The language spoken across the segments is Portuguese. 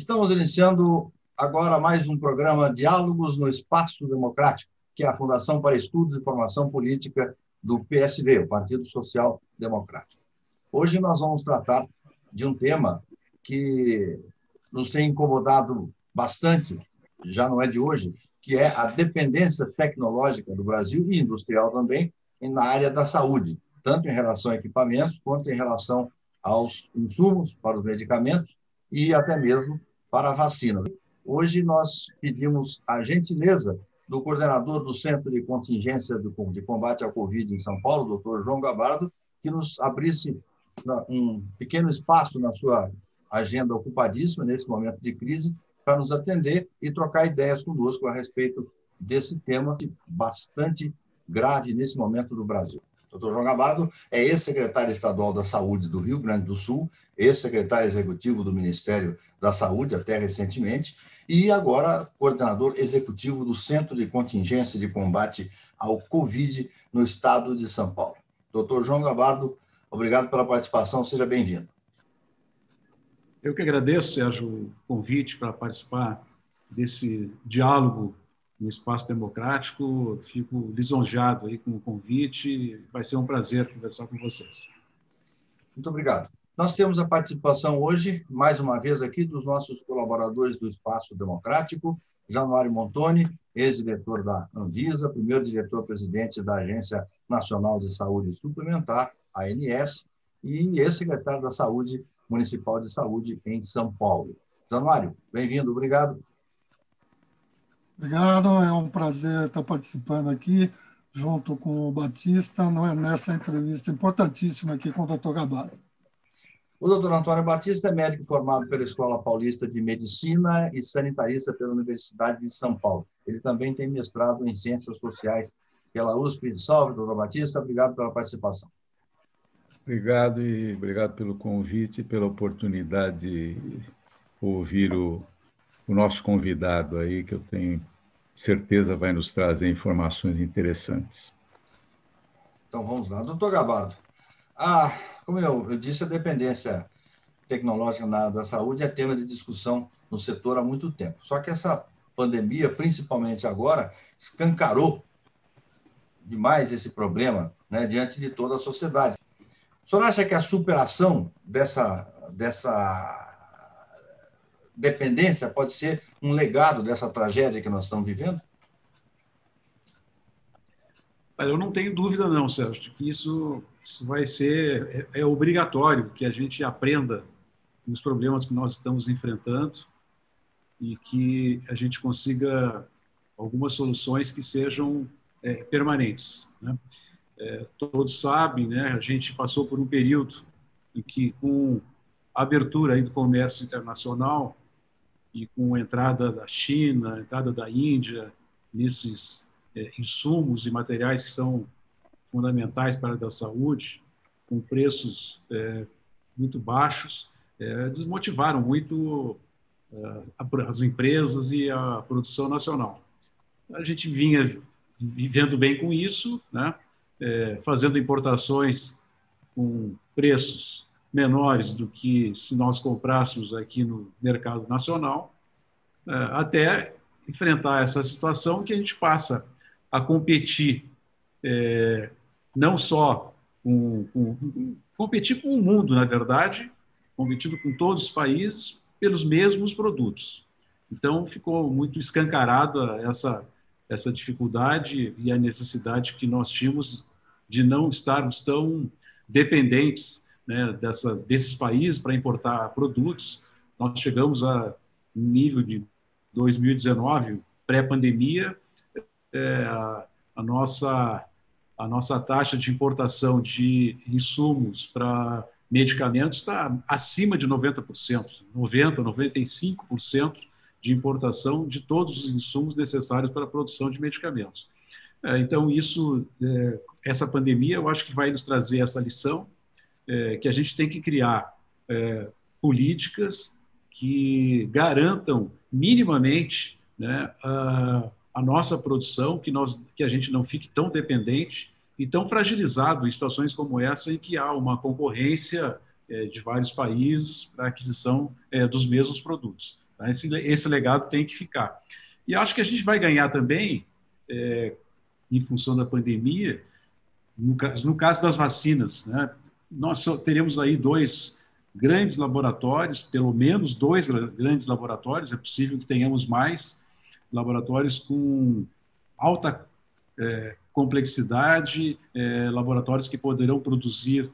Estamos iniciando agora mais um programa Diálogos no Espaço Democrático, que é a Fundação para Estudos e Formação Política do PSB, o Partido Social Democrático. Hoje nós vamos tratar de um tema que nos tem incomodado bastante, já não é de hoje, que é a dependência tecnológica do Brasil e industrial também na área da saúde, tanto em relação a equipamentos quanto em relação aos insumos para os medicamentos e até mesmo para a vacina. Hoje nós pedimos a gentileza do coordenador do Centro de Contingência de Combate ao Covid em São Paulo, Dr. João Gabardo, que nos abrisse um pequeno espaço na sua agenda ocupadíssima nesse momento de crise para nos atender e trocar ideias conosco a respeito desse tema bastante grave nesse momento do Brasil. Dr. João Gabardo é ex-secretário estadual da Saúde do Rio Grande do Sul, ex-secretário executivo do Ministério da Saúde até recentemente, e agora coordenador executivo do Centro de Contingência de Combate ao Covid no estado de São Paulo. Dr. João Gabardo, obrigado pela participação, seja bem-vindo. Eu que agradeço, Sérgio, o convite para participar desse diálogo no Espaço Democrático. Fico lisonjeado aí com o convite. Vai ser um prazer conversar com vocês. Muito obrigado. Nós temos a participação hoje, mais uma vez aqui, dos nossos colaboradores do Espaço Democrático, Januário Montoni, ex-diretor da Anvisa, primeiro diretor-presidente da Agência Nacional de Saúde Suplementar, ANS, e ex-secretário da Saúde Municipal de Saúde em São Paulo. Januário, bem-vindo, obrigado. Obrigado, é um prazer estar participando aqui, junto com o Batista, nessa entrevista importantíssima aqui com o Dr. Gabardo. O Dr. Antônio Batista é médico formado pela Escola Paulista de Medicina e sanitarista pela Universidade de São Paulo. Ele também tem mestrado em Ciências Sociais pela USP. Salve, Dr. Batista, obrigado pela participação. Obrigado e obrigado pelo convite e pela oportunidade de ouvir o nosso convidado aí, que eu tenho certeza vai nos trazer informações interessantes. Então, vamos lá. Doutor Gabardo, como eu disse, a dependência tecnológica na área da saúde é tema de discussão no setor há muito tempo. Só que essa pandemia, principalmente agora, escancarou demais esse problema, né, diante de toda a sociedade. O senhor acha que a superação dessa dependência pode ser um legado dessa tragédia que nós estamos vivendo? Eu não tenho dúvida não, Sérgio, que isso vai ser obrigatório que a gente aprenda os problemas que nós estamos enfrentando e que a gente consiga algumas soluções que sejam permanentes, né? Todos sabem, né, a gente passou por um período em que, com a abertura aí do comércio internacional e com a entrada da China, a entrada da Índia, nesses insumos e materiais que são fundamentais para a área da saúde, com preços muito baixos, desmotivaram muito as empresas e a produção nacional. A gente vinha vivendo bem com isso, né? Fazendo importações com preços menores do que se nós comprássemos aqui no mercado nacional, até enfrentar essa situação que a gente passa a competir não só competir com o mundo, na verdade, competindo com todos os países pelos mesmos produtos. Então, ficou muito escancarada essa dificuldade e a necessidade que nós tínhamos de não estarmos tão dependentes, né, desses países para importar produtos. Nós chegamos a nível de 2019, pré-pandemia, a nossa taxa de importação de insumos para medicamentos está acima de 90%, 90%, 95% de importação de todos os insumos necessários para a produção de medicamentos. Então, essa pandemia, eu acho que vai nos trazer essa lição, que a gente tem que criar políticas que garantam minimamente, né, a nossa produção, que a gente não fique tão dependente e tão fragilizado em situações como essa, em que há uma concorrência de vários países para a aquisição dos mesmos produtos. Tá? Esse legado tem que ficar. E acho que a gente vai ganhar também, em função da pandemia, no caso das vacinas, né? Nós teremos aí 2 grandes laboratórios, pelo menos 2 grandes laboratórios, é possível que tenhamos mais laboratórios com alta complexidade, laboratórios que poderão produzir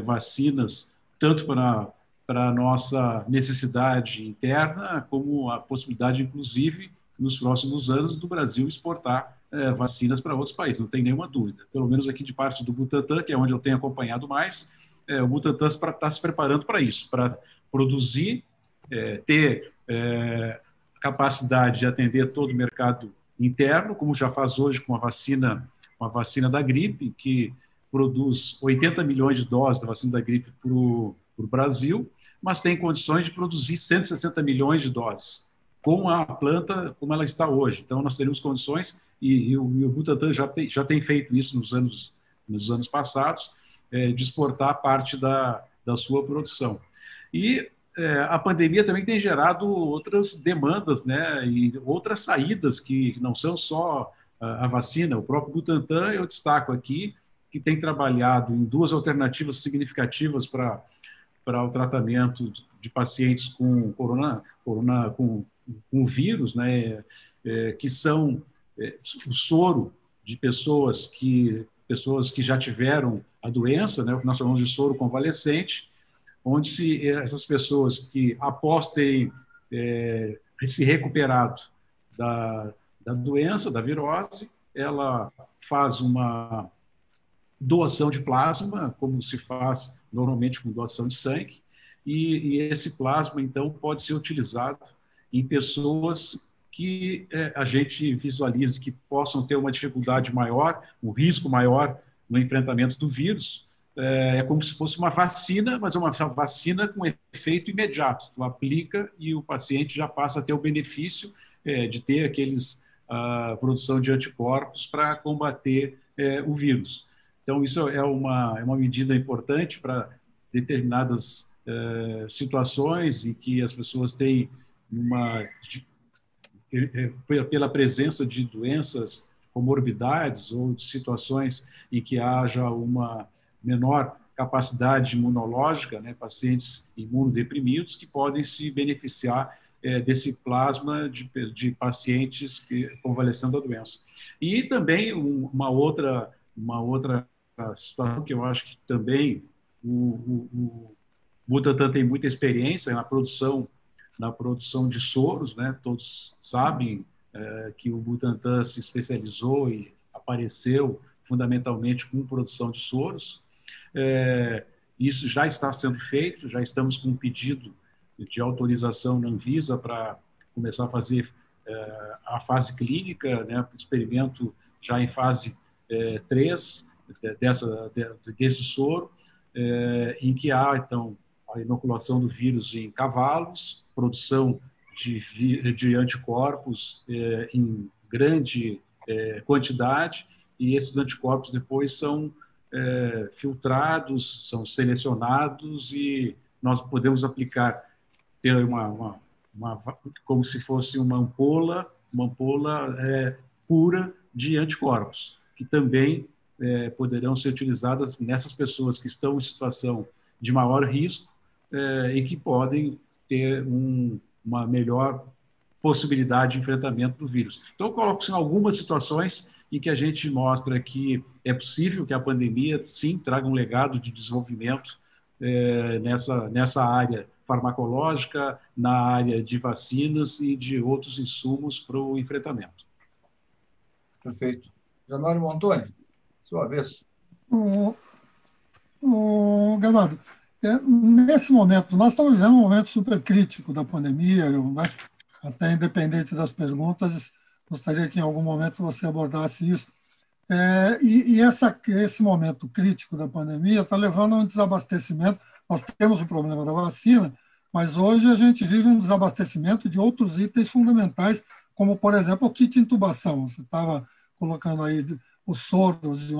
vacinas tanto para a nossa necessidade interna, como a possibilidade, inclusive, nos próximos anos, do Brasil exportar vacinas para outros países, não tem nenhuma dúvida. Pelo menos aqui de parte do Butantan, que é onde eu tenho acompanhado mais, o Butantan está se preparando para isso, para produzir, ter capacidade de atender todo o mercado interno, como já faz hoje com a vacina da gripe, que produz 80 milhões de doses da vacina da gripe para o Brasil, mas tem condições de produzir 160 milhões de doses, com a planta como ela está hoje. Então, nós teremos condições, e o Butantan já tem feito isso nos anos passados, de exportar parte da sua produção. E a pandemia também tem gerado outras demandas, né, e outras saídas que não são só a vacina. O próprio Butantan, eu destaco aqui, que tem trabalhado em 2 alternativas significativas para o tratamento de pacientes com com vírus, né, que são o soro de pessoas que já tiveram a doença, né, o que nós chamamos de soro convalescente, onde essas pessoas que, após terem se recuperado da doença, da virose, ela faz uma doação de plasma, como se faz normalmente com doação de sangue, e esse plasma, então, pode ser utilizado em pessoas que a gente visualize que possam ter uma dificuldade maior, um risco maior no enfrentamento do vírus. É como se fosse uma vacina, mas é uma vacina com efeito imediato. Tu aplica e o paciente já passa a ter o benefício de ter a produção de anticorpos para combater o vírus. Então, isso é uma medida importante para determinadas situações em que as pessoas têm pela presença de doenças, comorbidades ou de situações em que haja uma menor capacidade imunológica, né, pacientes imunodeprimidos que podem se beneficiar desse plasma de pacientes convalescendo da doença. E também uma outra situação que eu acho que também o Butantan tem muita experiência na produção de soros, né? Todos sabem que o Butantan se especializou e apareceu fundamentalmente com produção de soros. Isso já está sendo feito, já estamos com um pedido de autorização na Anvisa para começar a fazer a fase clínica, né? Experimento já em fase 3 desse soro, em que há, então, a inoculação do vírus em cavalos, produção de anticorpos em grande quantidade, e esses anticorpos depois são filtrados, são selecionados e nós podemos aplicar, ter como se fosse uma ampola pura de anticorpos, que também poderão ser utilizadas nessas pessoas que estão em situação de maior risco e que podem ter uma melhor possibilidade de enfrentamento do vírus. Então, eu coloco assim, algumas situações em que a gente mostra que é possível que a pandemia, sim, traga um legado de desenvolvimento nessa área farmacológica, na área de vacinas e de outros insumos para o enfrentamento. Perfeito. Januário Montoni, sua vez. Gabardo, nesse momento, nós estamos vivendo um momento super crítico da pandemia, né? Até independente das perguntas, gostaria que em algum momento você abordasse isso. Esse momento crítico da pandemia está levando a um desabastecimento. Nós temos o problema da vacina, mas hoje a gente vive um desabastecimento de outros itens fundamentais, como, por exemplo, o kit intubação. Você estava colocando aí os soros e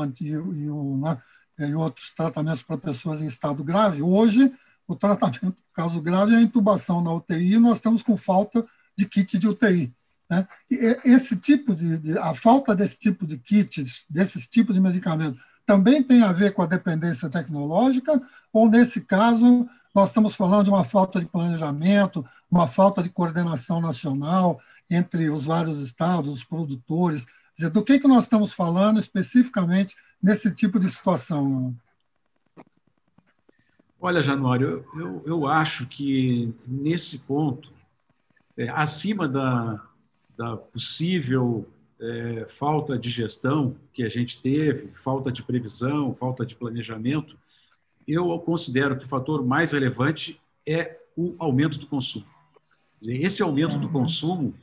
outros tratamentos para pessoas em estado grave. Hoje, o tratamento do caso grave é a intubação na UTI, e nós estamos com falta de kit de UTI. Né? E esse tipo a falta desse tipo de kits, desses tipos de medicamentos, também tem a ver com a dependência tecnológica, ou, nesse caso, nós estamos falando de uma falta de planejamento, uma falta de coordenação nacional entre os vários estados, os produtores? Quer dizer, do que nós estamos falando especificamente nesse tipo de situação? Olha, Januário, eu acho que, nesse ponto, acima da possível falta de gestão que a gente teve, falta de previsão, falta de planejamento, eu considero que o fator mais relevante é o aumento do consumo. Esse aumento do consumo,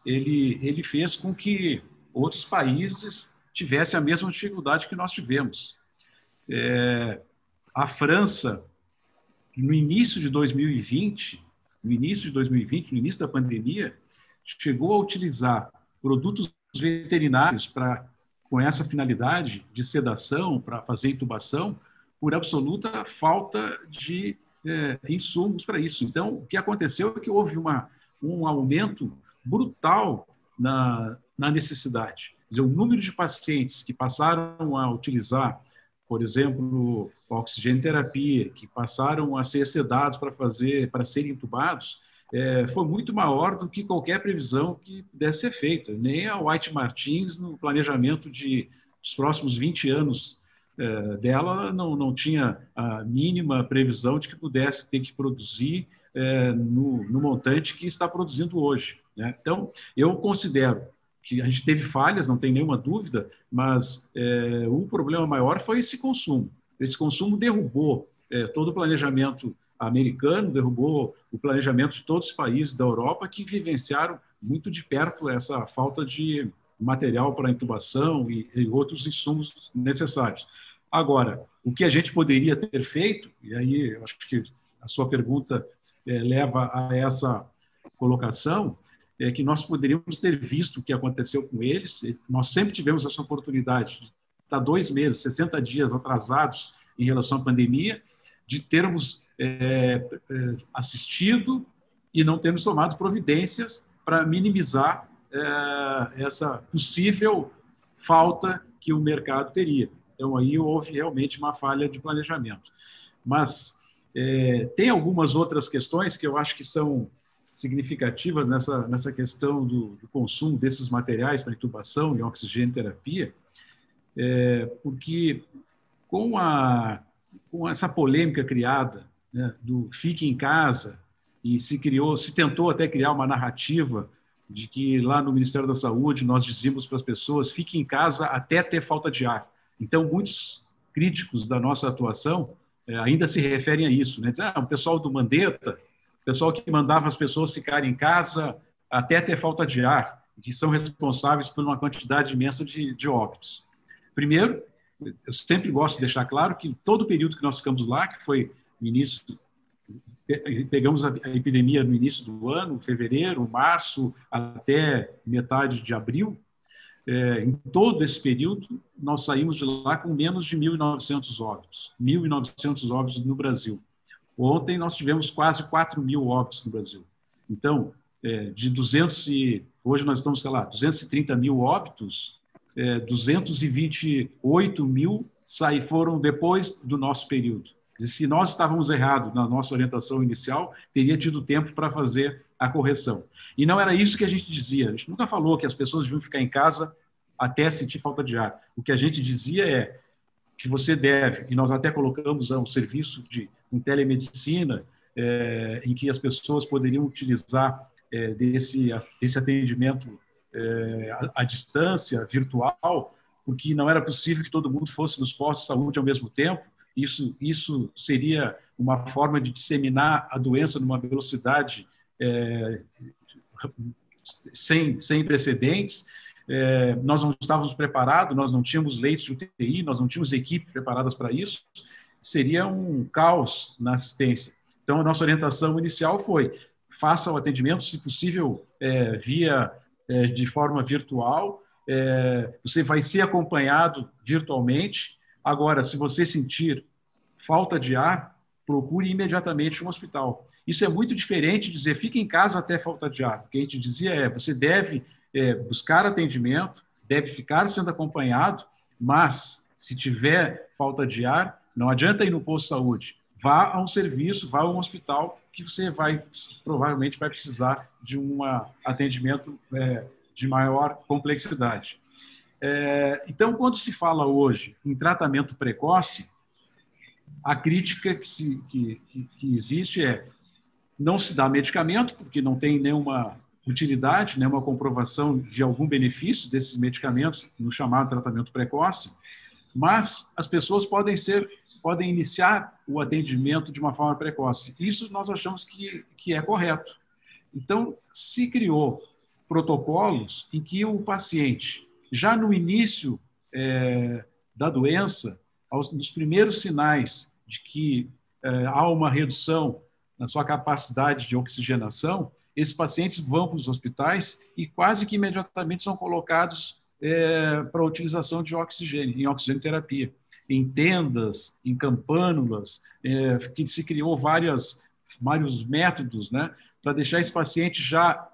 ele fez com que outros países tivessem a mesma dificuldade que nós tivemos. A França, no início de 2020, no início da pandemia, chegou a utilizar produtos veterinários com essa finalidade de sedação, para fazer intubação, por absoluta falta de insumos para isso. Então, o que aconteceu é que houve um aumento brutal na necessidade. Quer dizer, o número de pacientes que passaram a utilizar, por exemplo, a oxigenoterapia, que passaram a ser sedados para serem intubados, foi muito maior do que qualquer previsão que pudesse ser feita. Nem a White Martins, no planejamento dos próximos 20 anos dela, não tinha a mínima previsão de que pudesse ter que produzir no montante que está produzindo hoje. Né? Então, eu considero que a gente teve falhas, não tem nenhuma dúvida, mas o problema maior foi esse consumo. Esse consumo derrubou todo o planejamento americano, derrubou o planejamento de todos os países da Europa que vivenciaram muito de perto essa falta de material para intubação e outros insumos necessários. Agora, o que a gente poderia ter feito, e aí eu acho que a sua pergunta leva a essa colocação, é que nós poderíamos ter visto o que aconteceu com eles. Nós sempre tivemos essa oportunidade de estar 2 meses, 60 dias atrasados em relação à pandemia, de termos assistido e não termos tomado providências para minimizar essa possível falta que o mercado teria. Então, aí houve realmente uma falha de planejamento. Mas tem algumas outras questões que eu acho que são significativas nessa questão do consumo desses materiais para intubação e oxigenoterapia, porque com essa polêmica criada, né, do fique em casa, e se tentou até criar uma narrativa de que lá no Ministério da Saúde nós dizíamos para as pessoas fique em casa até ter falta de ar. Então, muitos críticos da nossa atuação ainda se referem a isso. Né? Dizem, o pessoal do Mandetta, o pessoal que mandava as pessoas ficarem em casa até ter falta de ar, que são responsáveis por uma quantidade imensa de óbitos. Primeiro, eu sempre gosto de deixar claro que todo o período que nós ficamos lá, que foi no início, pegamos a epidemia no início do ano, fevereiro, março, até metade de abril, em todo esse período, nós saímos de lá com menos de 1.900 óbitos. 1.900 óbitos no Brasil. Ontem nós tivemos quase 4.000 óbitos no Brasil. Então, hoje nós estamos, 230 mil óbitos, 228 mil foram depois do nosso período. Se nós estávamos errados na nossa orientação inicial, teria tido tempo para fazer a correção. E não era isso que a gente dizia. A gente nunca falou que as pessoas deviam ficar em casa até sentir falta de ar. O que a gente dizia é que você deve, e nós até colocamos um serviço de telemedicina, em que as pessoas poderiam utilizar desse atendimento à distância, virtual, porque não era possível que todo mundo fosse nos postos de saúde ao mesmo tempo. Isso seria uma forma de disseminar a doença numa velocidade sem precedentes. Nós não estávamos preparados, nós não tínhamos leitos de UTI, nós não tínhamos equipe preparadas para isso. Seria um caos na assistência. Então, a nossa orientação inicial foi: faça o atendimento, se possível, de forma virtual. Você vai ser acompanhado virtualmente. Agora, se você sentir falta de ar, procure imediatamente um hospital. Isso é muito diferente de dizer fique em casa até falta de ar. O que a gente dizia você deve buscar atendimento, deve ficar sendo acompanhado, mas se tiver falta de ar, não adianta ir no posto de saúde. Vá a um serviço, vá a um hospital que você provavelmente vai precisar de um atendimento de maior complexidade. Então, quando se fala hoje em tratamento precoce, a crítica que existe não se dá medicamento, porque não tem nenhuma utilidade, nenhuma comprovação de algum benefício desses medicamentos no chamado tratamento precoce, mas as pessoas podem iniciar o atendimento de uma forma precoce. Isso nós achamos que é correto. Então, se criou protocolos em que o paciente, já no início da doença, nos primeiros sinais de que há uma redução na sua capacidade de oxigenação, esses pacientes vão para os hospitais e quase que imediatamente são colocados para a utilização de oxigênio, em oxigenoterapia, em tendas, em campânulas, que se criou vários métodos, né, para deixar esse paciente já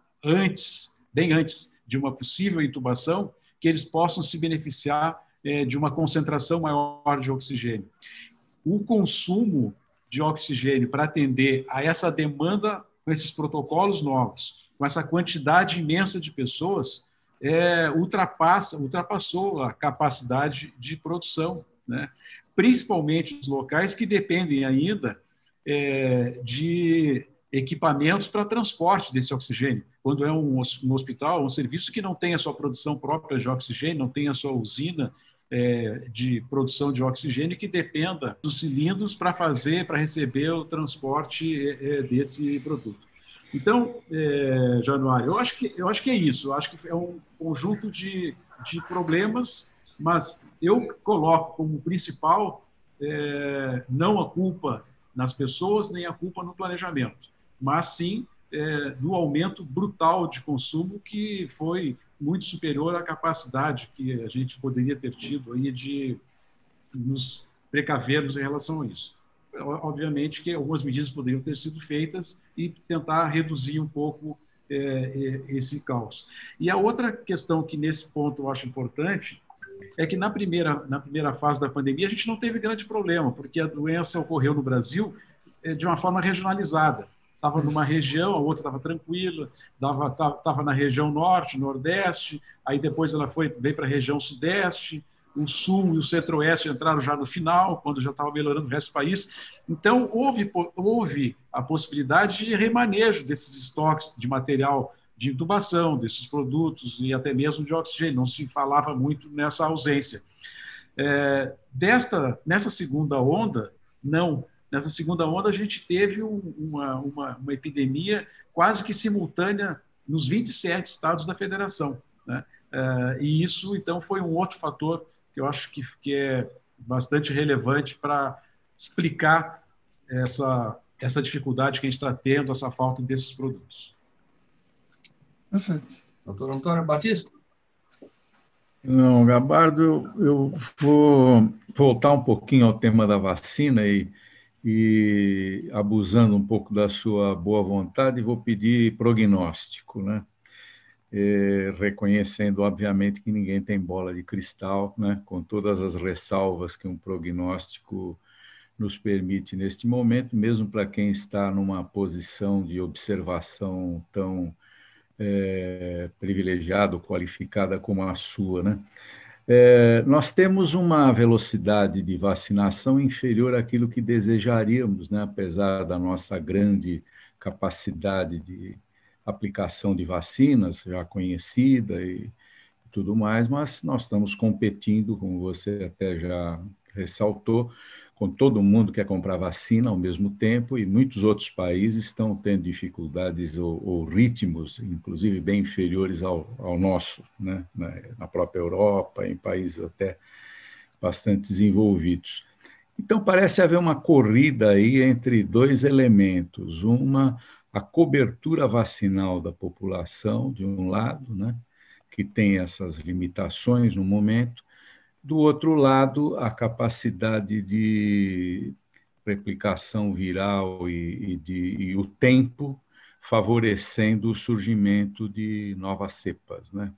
bem antes de uma possível intubação, que eles possam se beneficiar de uma concentração maior de oxigênio. O consumo de oxigênio para atender a essa demanda com esses protocolos novos, com essa quantidade imensa de pessoas, ultrapassou a capacidade de produção, né? Principalmente os locais que dependem ainda de equipamentos para transporte desse oxigênio. Quando é um hospital, um serviço que não tem a sua produção própria de oxigênio, não tem a sua usina de produção de oxigênio que dependa dos cilindros para receber o transporte desse produto. Então, Januário, eu acho que é isso. Eu acho que é um conjunto de problemas, mas eu coloco como principal não a culpa nas pessoas, nem a culpa no planejamento, mas sim do aumento brutal de consumo que foi muito superior à capacidade que a gente poderia ter tido aí de nos precavermos em relação a isso. Obviamente que algumas medidas poderiam ter sido feitas e tentar reduzir um pouco esse caos. E a outra questão que nesse ponto eu acho importante é que na primeira fase da pandemia a gente não teve grande problema, porque a doença ocorreu no Brasil de uma forma regionalizada. Estava numa região, a outra estava tranquila, estava na região norte, nordeste, aí depois ela veio para a região sudeste, o sul e o centro-oeste entraram já no final, quando já estava melhorando o resto do país. Então, houve a possibilidade de remanejo desses estoques de material de intubação, desses produtos e até mesmo de oxigênio. Não se falava muito nessa ausência. Nessa segunda onda, não. Nessa segunda onda, a gente teve uma epidemia quase que simultânea nos 27 estados da federação, né? E isso, então, foi um outro fator que eu acho que é bastante relevante para explicar essa dificuldade que a gente está tendo, essa falta desses produtos. Perfeito. Doutor Antônio Batista? Não, Gabardo, eu vou voltar um pouquinho ao tema da vacina e abusando um pouco da sua boa vontade, vou pedir prognóstico, né? Reconhecendo, obviamente, que ninguém tem bola de cristal, né? Com todas as ressalvas que um prognóstico nos permite neste momento, mesmo para quem está numa posição de observação tão privilegiada, qualificada como a sua, né? Nós temos uma velocidade de vacinação inferior àquilo que desejaríamos, né? Apesar da nossa grande capacidade de aplicação de vacinas já conhecida e tudo mais, mas nós estamos competindo, como você até já ressaltou, com todo mundo que quer comprar vacina ao mesmo tempo, e muitos outros países estão tendo dificuldades ou ritmos, inclusive, bem inferiores ao nosso, né? Na própria Europa, em países até bastante desenvolvidos. Então, parece haver uma corrida aí entre dois elementos. A cobertura vacinal da população, de um lado, né? Que tem essas limitações no momento, do outro lado, a capacidade de replicação viral e o tempo favorecendo o surgimento de novas cepas, né?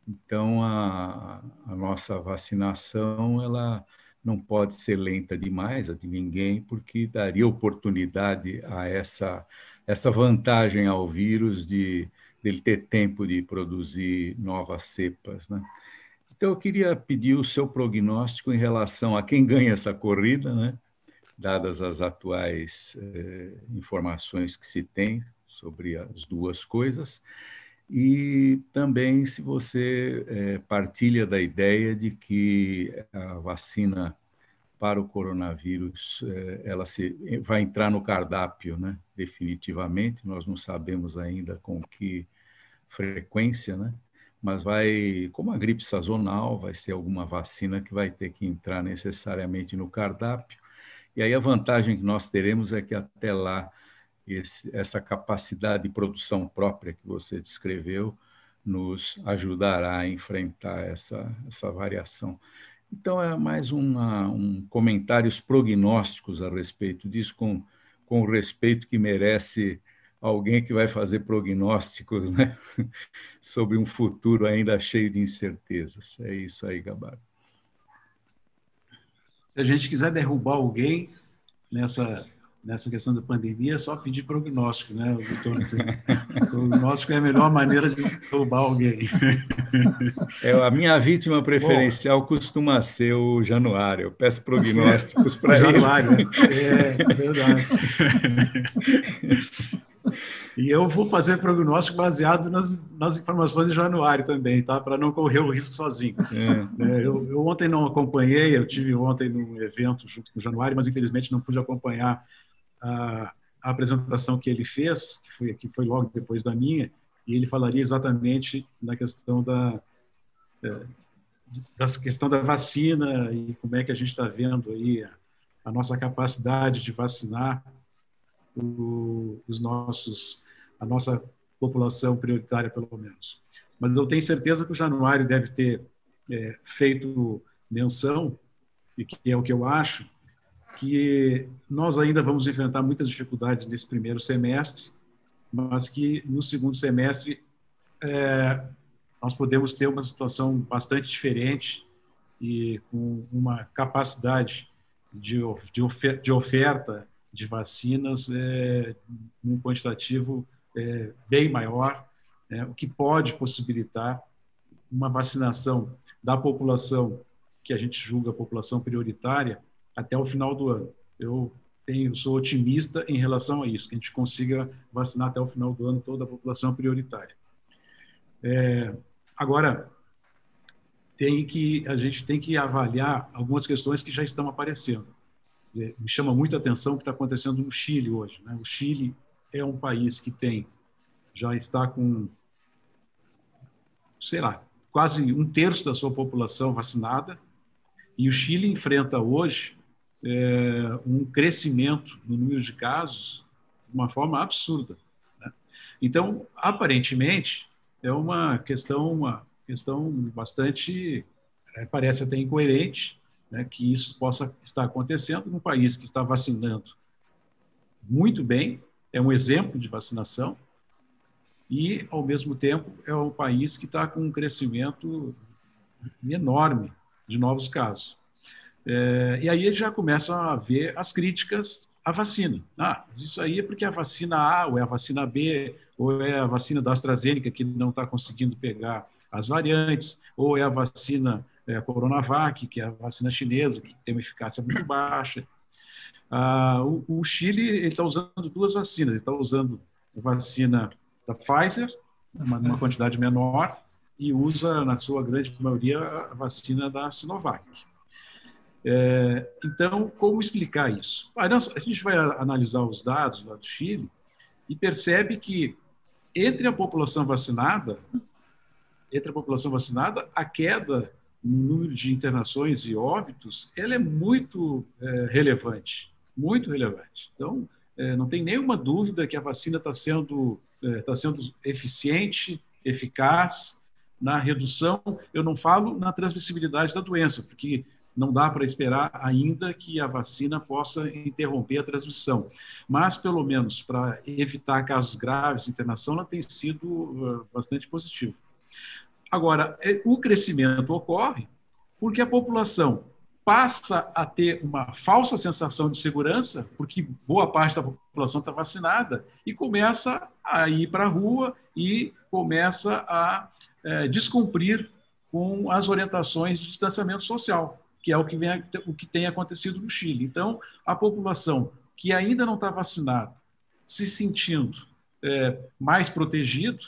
Então, a nossa vacinação ela não pode ser lenta demais, a de ninguém, porque daria oportunidade a essa vantagem ao vírus de ele ter tempo de produzir novas cepas, né? Então, eu queria pedir o seu prognóstico em relação a quem ganha essa corrida, né? Dadas as atuais informações que se tem sobre as duas coisas, e também se você partilha da ideia de que a vacina para o coronavírus ela vai entrar no cardápio, né? Definitivamente, nós não sabemos ainda com que frequência, né? Mas vai, como a gripe sazonal, vai ser alguma vacina que vai ter que entrar necessariamente no cardápio. E aí a vantagem que nós teremos é que até lá essa capacidade de produção própria que você descreveu nos ajudará a enfrentar essa variação. Então, é mais comentários prognósticos a respeito disso, com o respeito que merece alguém que vai fazer prognósticos, né? Sobre um futuro ainda cheio de incertezas. É isso aí, Gabardo. Se a gente quiser derrubar alguém nessa questão da pandemia, é só pedir prognóstico, né, doutor? O prognóstico é a melhor maneira de derrubar alguém. A minha vítima preferencial costuma ser o Januário. Eu peço prognósticos para ele. Januário, né? É verdade. E eu vou fazer prognóstico baseado nas informações de Januário também, tá? Para não correr o risco sozinho. Eu ontem não acompanhei, eu tive ontem num evento junto com o Januário, mas infelizmente não pude acompanhar a apresentação que ele fez, que foi logo depois da minha, e ele falaria exatamente na questão da questão da vacina e como é que a gente está vendo aí a nossa capacidade de vacinar a nossa população prioritária, pelo menos. Mas eu tenho certeza que o Januário deve ter feito menção, e que é o que eu acho, que nós ainda vamos enfrentar muitas dificuldades nesse primeiro semestre, mas que no segundo semestre nós podemos ter uma situação bastante diferente e com uma capacidade de oferta de vacinas num quantitativo bem maior, o que pode possibilitar uma vacinação da população que a gente julga a população prioritária até o final do ano. Eu sou otimista em relação a isso, que a gente consiga vacinar até o final do ano toda a população prioritária. Agora, a gente tem que avaliar algumas questões que já estão aparecendo. Me chama muito a atenção o que está acontecendo no Chile hoje, né? O Chile é um país que já está com, sei lá, quase 1/3 da sua população vacinada, e o Chile enfrenta hoje um crescimento no número de casos de uma forma absurda, né? Então, aparentemente, é uma questão bastante, parece até incoerente, né, que isso possa estar acontecendo num país que está vacinando muito bem, é um exemplo de vacinação, e, ao mesmo tempo, é um país que está com um crescimento enorme de novos casos. E aí já começam a ver as críticas à vacina. Mas isso aí é porque a vacina A, ou é a vacina B, ou é a vacina da AstraZeneca que não está conseguindo pegar as variantes, ou é a vacina Coronavac, que é a vacina chinesa, que tem uma eficácia muito baixa. O Chile está usando duas vacinas. Ele está usando a vacina da Pfizer, uma quantidade menor, e usa, na sua grande maioria, a vacina da Sinovac. Então, como explicar isso? A gente vai analisar os dados lá do Chile e percebe que, entre a população vacinada, a queda no número de internações e óbitos, ela é muito relevante, muito relevante. Então, não tem nenhuma dúvida que a vacina está sendo eficiente, eficaz na redução. Eu não falo na transmissibilidade da doença, porque não dá para esperar ainda que a vacina possa interromper a transmissão. Mas, pelo menos, para evitar casos graves, internação, ela tem sido bastante positiva. Agora, o crescimento ocorre porque a população passa a ter uma falsa sensação de segurança, porque boa parte da população está vacinada, e começa a ir para a rua e começa a descumprir com as orientações de distanciamento social, que é o que tem acontecido no Chile. Então, a população que ainda não está vacinada, se sentindo mais protegido,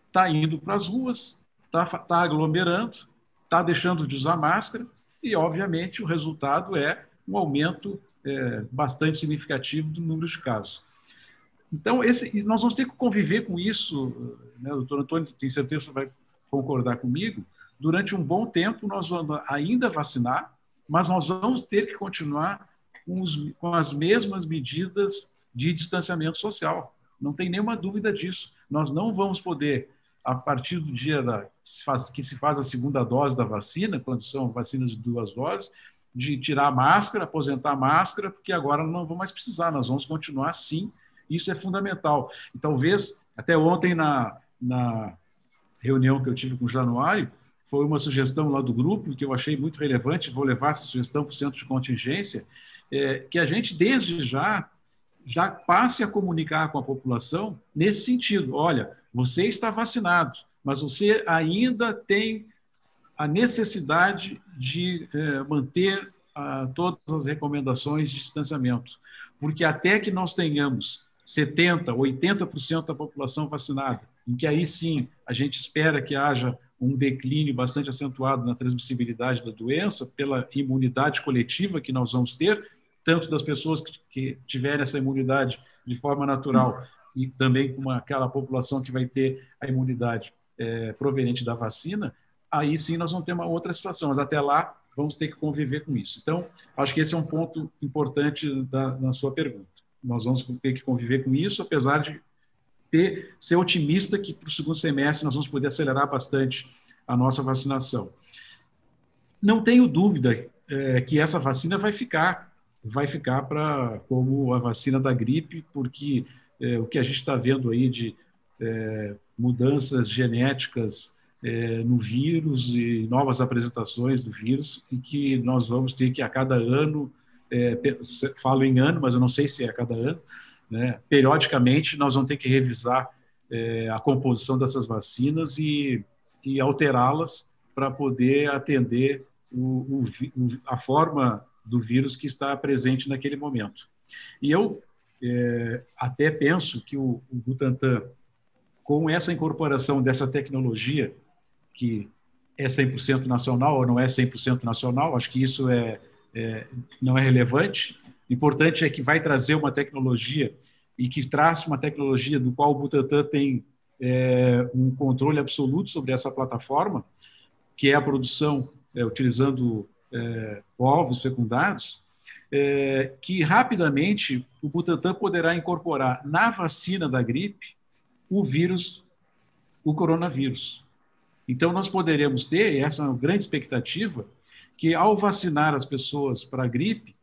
está indo para as ruas, está aglomerando, está deixando de usar máscara, e, obviamente, o resultado é um aumento bastante significativo do número de casos. Então, nós vamos ter que conviver com isso, né? O doutor Antônio, tenho certeza que vai concordar comigo. Durante um bom tempo, nós vamos ainda vacinar, mas nós vamos ter que continuar com as mesmas medidas de distanciamento social. Não tem nenhuma dúvida disso. Nós não vamos poder, a partir do dia que se faz a segunda dose da vacina, quando são vacinas de 2 doses, de tirar a máscara, aposentar a máscara, porque agora não vamos mais precisar, nós vamos continuar sim, isso é fundamental. E talvez, até ontem na reunião que eu tive com o Januário, foi uma sugestão lá do grupo, que eu achei muito relevante, vou levar essa sugestão para o centro de contingência, que a gente, desde já passe a comunicar com a população nesse sentido. Olha, você está vacinado, mas você ainda tem a necessidade de manter todas as recomendações de distanciamento, porque até que nós tenhamos 70%, 80% da população vacinada, em que aí sim a gente espera que haja um declínio bastante acentuado na transmissibilidade da doença, pela imunidade coletiva que nós vamos ter, tanto das pessoas que tiverem essa imunidade de forma natural e também com aquela população que vai ter a imunidade proveniente da vacina, aí sim nós vamos ter uma outra situação, mas até lá vamos ter que conviver com isso. Então, acho que esse é um ponto importante na sua pergunta. Nós vamos ter que conviver com isso, apesar de ser otimista que para o segundo semestre nós vamos poder acelerar bastante a nossa vacinação. Não tenho dúvida que essa vacina vai ficar como a vacina da gripe, porque o que a gente está vendo aí de mudanças genéticas no vírus e novas apresentações do vírus, e que nós vamos ter que a cada ano, falo em ano, mas eu não sei se é a cada ano, né, periodicamente nós vamos ter que revisar a composição dessas vacinas e alterá-las para poder atender a forma do vírus que está presente naquele momento. E eu até penso que o Butantan, com essa incorporação dessa tecnologia, que é 100% nacional ou não é 100% nacional, acho que isso não é relevante. O importante é que vai trazer uma tecnologia e que traz uma tecnologia do qual o Butantan tem um controle absoluto sobre essa plataforma, que é a produção utilizando ovos fecundados, que rapidamente o Butantan poderá incorporar na vacina da gripe o coronavírus. Então, nós poderemos ter, essa é uma grande expectativa, que ao vacinar as pessoas para a gripe,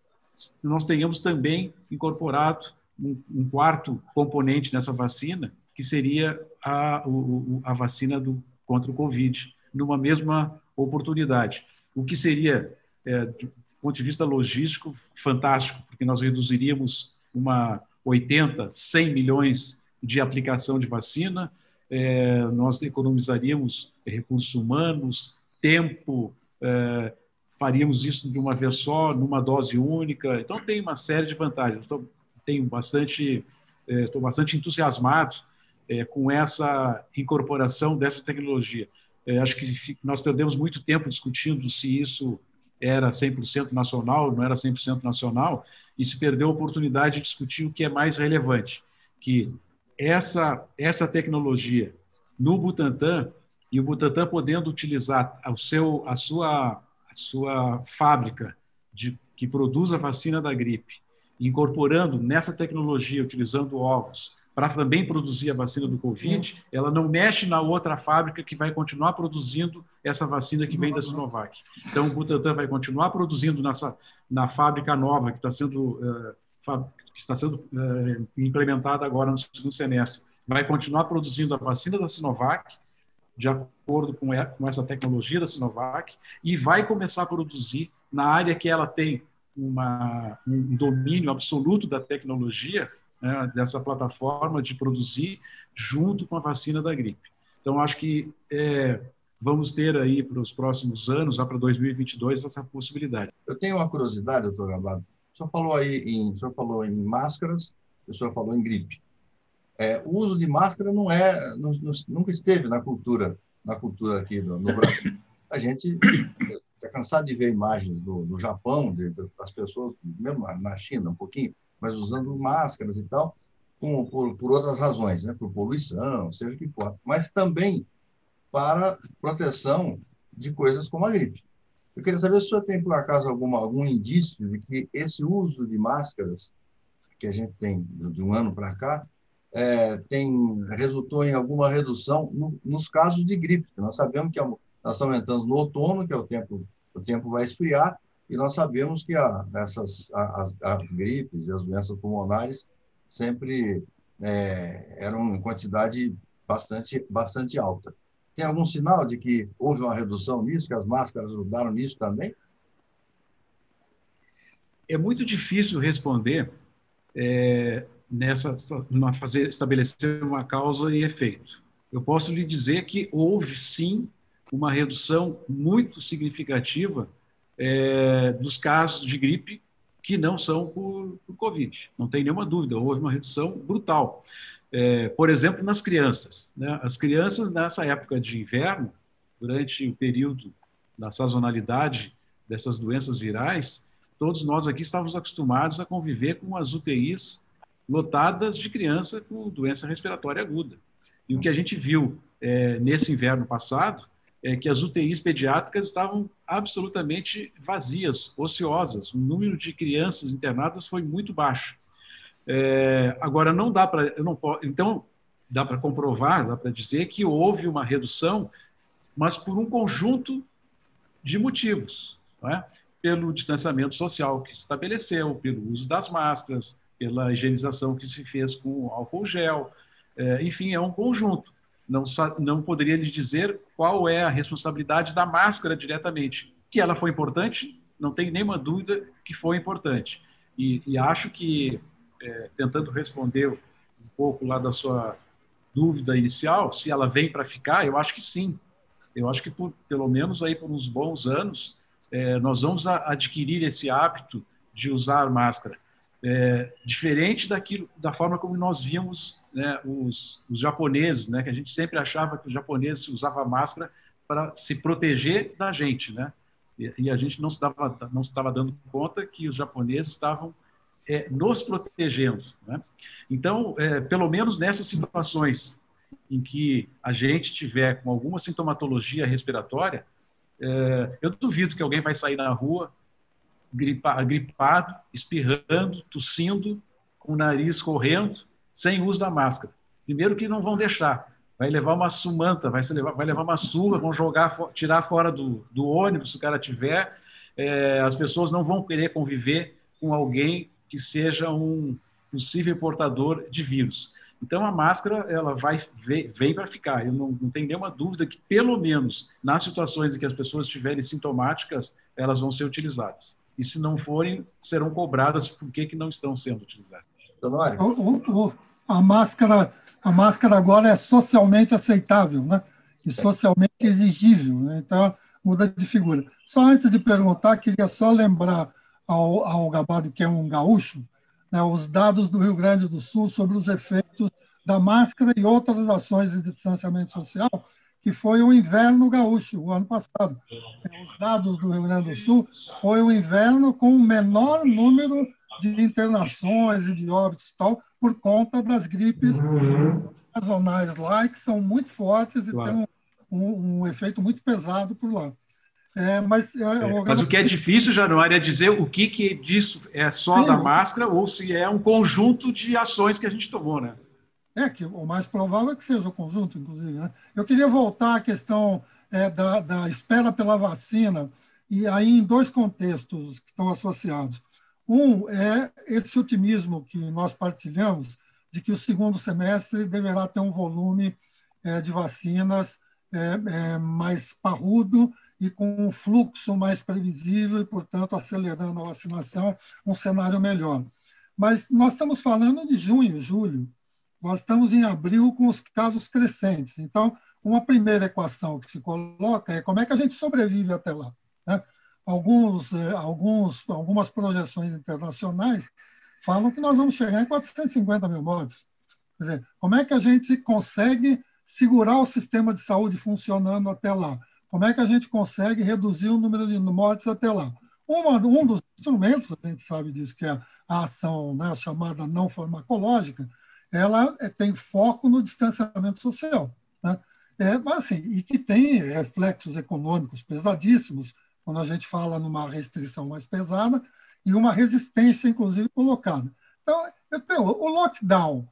nós tenhamos também incorporado um quarto componente nessa vacina, que seria a vacina contra o Covid, numa mesma oportunidade. O que seria, do ponto de vista logístico, fantástico, porque nós reduziríamos 80, 100 milhões de aplicação de vacina, nós economizaríamos recursos humanos, tempo, faríamos isso de uma vez só, numa dose única. Então, tem uma série de vantagens. Estou bastante entusiasmado com essa incorporação dessa tecnologia. Acho que nós perdemos muito tempo discutindo se isso era 100% nacional, não era 100% nacional, e se perdeu a oportunidade de discutir o que é mais relevante, que essa tecnologia no Butantan, e o Butantan podendo utilizar a sua fábrica que produz a vacina da gripe, incorporando nessa tecnologia, utilizando ovos, para também produzir a vacina do Covid, ela não mexe na outra fábrica que vai continuar produzindo essa vacina que vem da Sinovac. Então, o Butantan vai continuar produzindo na fábrica nova que está sendo implementada agora no segundo semestre. Vai continuar produzindo a vacina da Sinovac, de acordo com essa tecnologia da Sinovac, e vai começar a produzir na área que ela tem um domínio absoluto da tecnologia, né, dessa plataforma de produzir junto com a vacina da gripe. Então, acho que vamos ter aí para os próximos anos, já para 2022, essa possibilidade. Eu tenho uma curiosidade, doutor Gabardo. O senhor falou em máscaras, o senhor falou em gripe. O uso de máscara nunca esteve na cultura aqui no Brasil. A gente está cansado de ver imagens do Japão, das pessoas, mesmo na China um pouquinho, mas usando máscaras e tal, por outras razões, né? Por poluição, seja o que for, mas também para proteção de coisas como a gripe. Eu queria saber se o senhor tem, por acaso, algum indício de que esse uso de máscaras que a gente tem de um ano para cá resultou em alguma redução nos casos de gripe. Nós sabemos que nós estamos entrando no outono, que é o tempo vai esfriar, e nós sabemos que as gripes e as doenças pulmonares sempre eram em quantidade bastante alta. Tem algum sinal de que houve uma redução nisso, que as máscaras ajudaram nisso também? É muito difícil responder estabelecer uma causa e efeito. Eu posso lhe dizer que houve, sim, uma redução muito significativa dos casos de gripe que não são por Covid. Não tem nenhuma dúvida, houve uma redução brutal. Por exemplo, nas crianças, né? As crianças, nessa época de inverno, durante o período da sazonalidade dessas doenças virais, todos nós aqui estávamos acostumados a conviver com as UTIs lotadas de criança com doença respiratória aguda. E o que a gente viu nesse inverno passado é que as UTIs pediátricas estavam absolutamente vazias, ociosas. O número de crianças internadas foi muito baixo. Agora, não dá para... Então, dá para comprovar, dá para dizer que houve uma redução, mas por um conjunto de motivos, não é? Pelo distanciamento social que se estabeleceu, pelo uso das máscaras, pela higienização que se fez com álcool gel, enfim, é um conjunto. Não poderia lhe dizer qual é a responsabilidade da máscara diretamente. Que ela foi importante, não tem nenhuma dúvida que foi importante. E acho que, tentando responder um pouco lá da sua dúvida inicial, se ela vem para ficar, eu acho que sim. Eu acho que, pelo menos aí por uns bons anos, nós vamos adquirir esse hábito de usar máscara. Diferente da forma como nós víamos, né, os japoneses, né, que a gente sempre achava que os japoneses usavam máscara para se proteger da gente, né? E a gente não estava dando conta que os japoneses estavam nos protegendo, né? Então, pelo menos nessas situações em que a gente tiver com alguma sintomatologia respiratória, eu duvido que alguém vai sair na rua gripado, espirrando, tossindo, com o nariz correndo, sem uso da máscara. Primeiro que não vão deixar. Vai levar uma sumanta, vai levar uma surra, vão tirar fora do ônibus, se o cara tiver. As pessoas não vão querer conviver com alguém que seja um possível portador de vírus. Então, a máscara ela vem para ficar. Eu não tenho nenhuma dúvida que, pelo menos, nas situações em que as pessoas estiverem sintomáticas, elas vão ser utilizadas. E, se não forem, serão cobradas por que não estão sendo utilizadas. A máscara agora é socialmente aceitável, né? E socialmente exigível, né? Então, muda de figura. Só antes de perguntar, queria só lembrar ao Gabardo, que é um gaúcho, né, os dados do Rio Grande do Sul sobre os efeitos da máscara e outras ações de distanciamento social, que foi o inverno gaúcho, o ano passado. Os dados do Rio Grande do Sul foi o inverno com o menor número de internações e de óbitos e tal, por conta das gripes sazonais lá, que são muito fortes e têm um efeito muito pesado por lá. Mas o que é difícil, Januário, é dizer o que disso é só da máscara ou se é um conjunto de ações que a gente tomou, né? que o mais provável é que seja o conjunto, inclusive, né? Eu queria voltar à questão da espera pela vacina, e aí em dois contextos que estão associados. Um é esse otimismo que nós partilhamos de que o segundo semestre deverá ter um volume de vacinas mais parrudo e com um fluxo mais previsível e, portanto, acelerando a vacinação, um cenário melhor. Mas nós estamos falando de junho, julho. Nós estamos em abril com os casos crescentes. Então, uma primeira equação que se coloca é como é que a gente sobrevive até lá, né? Algumas projeções internacionais falam que nós vamos chegar em 450 mil mortes. Quer dizer, como é que a gente consegue segurar o sistema de saúde funcionando até lá? Como é que a gente consegue reduzir o número de mortes até lá? Um dos instrumentos, a gente sabe disso, que é a ação, né, a chamada não farmacológica, ela tem foco no distanciamento social, né? Mas, assim, e que tem reflexos econômicos pesadíssimos, quando a gente fala numa restrição mais pesada e uma resistência, inclusive, colocada. Então, o lockdown,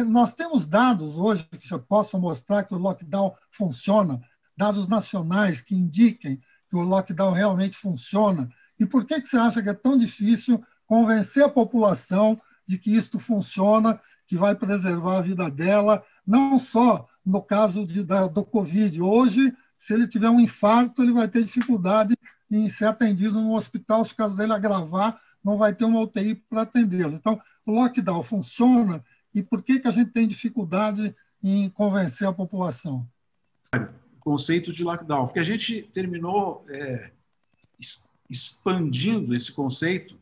nós temos dados hoje que já possam mostrar que o lockdown funciona, dados nacionais que indiquem que o lockdown realmente funciona. E por que você acha que é tão difícil convencer a população de que isto funciona, que vai preservar a vida dela, não só no caso do Covid. Hoje, se ele tiver um infarto, ele vai ter dificuldade em ser atendido no hospital. Se o caso dele agravar, não vai ter uma UTI para atendê-lo. Então, o lockdown funciona e por que a gente tem dificuldade em convencer a população? O conceito de lockdown, porque a gente terminou expandindo esse conceito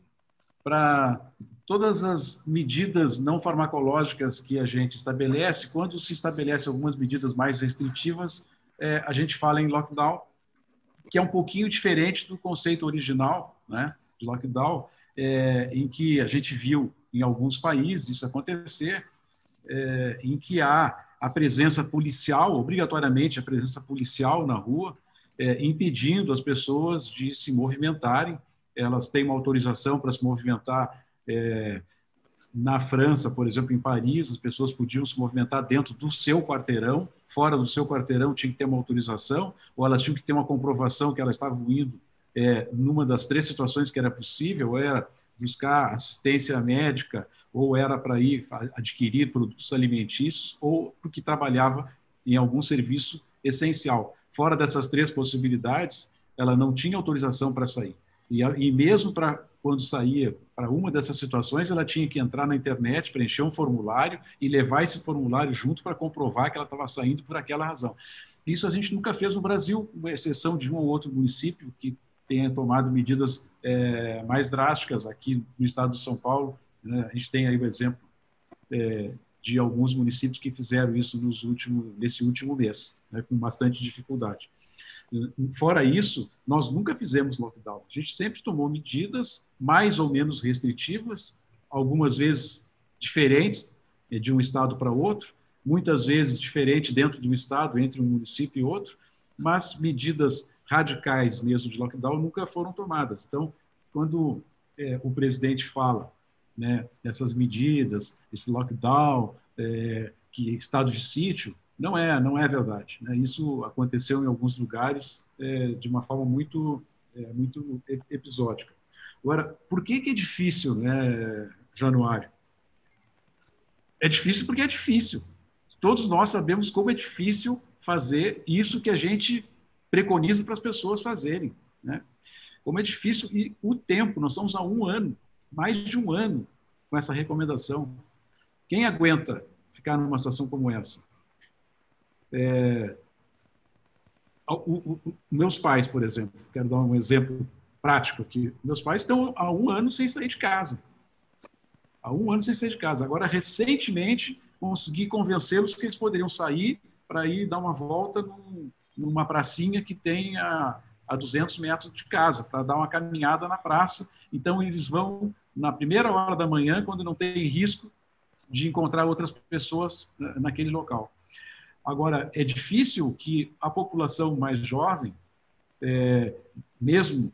para todas as medidas não farmacológicas que a gente estabelece. Quando se estabelece algumas medidas mais restritivas, a gente fala em lockdown, que é um pouquinho diferente do conceito original, né, de lockdown, em que a gente viu em alguns países isso acontecer, em que há a presença policial, obrigatoriamente a presença policial na rua, impedindo as pessoas de se movimentarem. Elas têm uma autorização para se movimentar. Na França, por exemplo, em Paris, as pessoas podiam se movimentar dentro do seu quarteirão, fora do seu quarteirão tinha que ter uma autorização, ou elas tinham que ter uma comprovação que elas estavam indo numa das três situações que era possível, ou era buscar assistência médica, ou era para ir adquirir produtos alimentícios, ou porque trabalhava em algum serviço essencial. Fora dessas três possibilidades, ela não tinha autorização para sair. E mesmo quando saía para uma dessas situações, ela tinha que entrar na internet, preencher um formulário e levar esse formulário junto para comprovar que ela estava saindo por aquela razão. Isso a gente nunca fez no Brasil, com exceção de um ou outro município que tenha tomado medidas mais drásticas. Aqui no estado de São Paulo, né, a gente tem aí o exemplo de alguns municípios que fizeram isso nesse último mês, né, com bastante dificuldade. Fora isso, nós nunca fizemos lockdown. A gente sempre tomou medidas mais ou menos restritivas, algumas vezes diferentes de um estado para outro, muitas vezes diferente dentro de um estado, entre um município e outro, mas medidas radicais mesmo de lockdown nunca foram tomadas. Então, quando o presidente fala, né, dessas medidas, esse lockdown, que estado de sítio, não é verdade, né? Isso aconteceu em alguns lugares de uma forma muito episódica. Agora, por que é difícil, né, Januário? É difícil porque é difícil. Todos nós sabemos como é difícil fazer isso que a gente preconiza para as pessoas fazerem, né? Como é difícil, e o tempo, nós estamos há um ano, mais de um ano, com essa recomendação. Quem aguenta ficar numa situação como essa? Meus pais, por exemplo, quero dar um exemplo prático aqui. Meus pais estão há um ano sem sair de casa. Há um ano sem sair de casa. Agora, recentemente, consegui convencê-los que eles poderiam sair para ir dar uma volta numa pracinha que tem a 200 metros de casa, para dar uma caminhada na praça. Então, eles vão na primeira hora da manhã, quando não tem risco de encontrar outras pessoas naquele local. Agora, é difícil que a população mais jovem, mesmo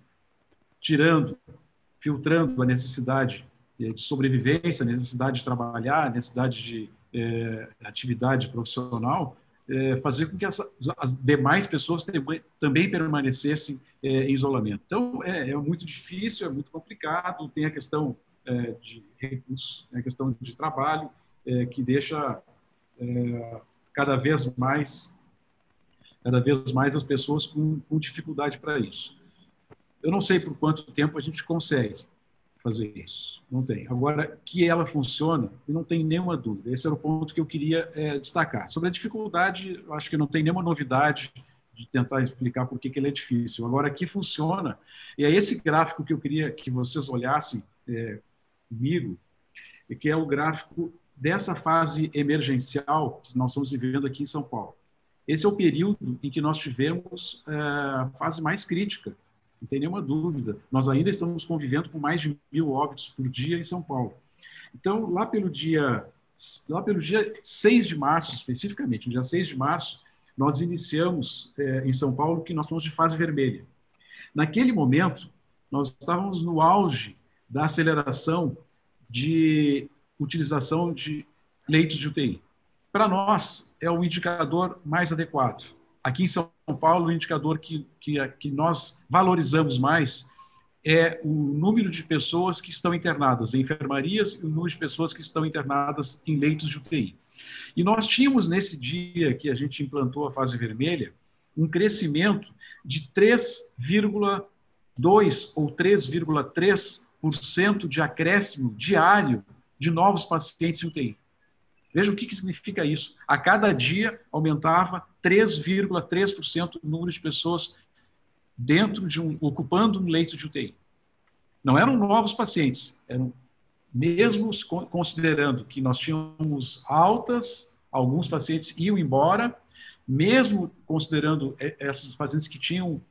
filtrando a necessidade de sobrevivência, a necessidade de trabalhar, a necessidade atividade profissional, fazer com que as demais pessoas também permanecessem em isolamento. Então, é muito difícil, é muito complicado, tem a questão de recursos, a questão de trabalho, que deixa cada vez mais as pessoas com dificuldade para isso. Eu não sei por quanto tempo a gente consegue fazer isso, não tem. Agora, que ela funciona, não tem nenhuma dúvida. Esse era o ponto que eu queria destacar. Sobre a dificuldade, eu acho que não tem nenhuma novidade de tentar explicar por que ele é difícil. Agora, que funciona, e é esse gráfico que eu queria que vocês olhassem comigo, que é o gráfico dessa fase emergencial que nós estamos vivendo aqui em São Paulo. Esse é o período em que nós tivemos a fase mais crítica, não tem nenhuma dúvida. Nós ainda estamos convivendo com mais de 1.000 óbitos por dia em São Paulo. Então, lá pelo dia 6 de março, especificamente, no dia 6 de março, nós iniciamos em São Paulo que nós fomos de fase vermelha. Naquele momento, nós estávamos no auge da aceleração de utilização de leitos de UTI. Para nós, é o indicador mais adequado. Aqui em São Paulo, o indicador que nós valorizamos mais é o número de pessoas que estão internadas em enfermarias e o número de pessoas que estão internadas em leitos de UTI. E nós tínhamos, nesse dia que a gente implantou a fase vermelha, um crescimento de 3,2% ou 3,3% de acréscimo diário de novos pacientes em UTI. Veja o que significa isso. A cada dia aumentava 3,3% o número de pessoas ocupando um leito de UTI. Não eram novos pacientes, eram mesmo considerando que nós tínhamos altas, alguns pacientes iam embora, mesmo considerando esses pacientes que tinham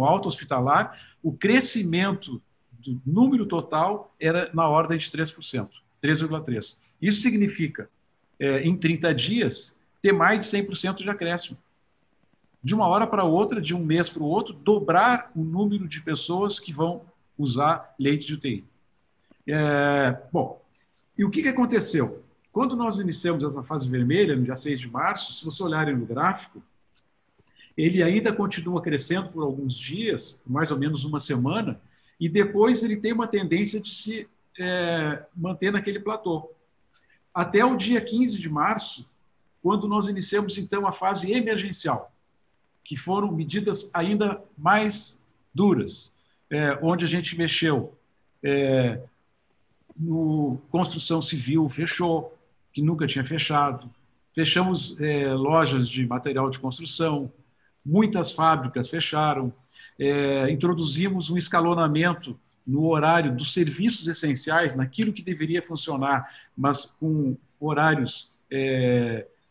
alta hospitalar, o crescimento do número total era na ordem de 3%, 3,3%. Isso significa, em 30 dias, ter mais de 100% de acréscimo. De uma hora para outra, de um mês para o outro, dobrar o número de pessoas que vão usar leite de UTI. Bom, e o que aconteceu? Quando nós iniciamos essa fase vermelha, no dia 6 de março, se vocês olharem no gráfico, ele ainda continua crescendo por alguns dias, por mais ou menos uma semana, e depois ele tem uma tendência de se manter naquele platô. Até o dia 15 de março, quando nós iniciamos, então, a fase emergencial, que foram medidas ainda mais duras, onde a gente mexeu no construção civil, fechou, que nunca tinha fechado, fechamos lojas de material de construção, muitas fábricas fecharam, introduzimos um escalonamento no horário dos serviços essenciais, naquilo que deveria funcionar, mas com horários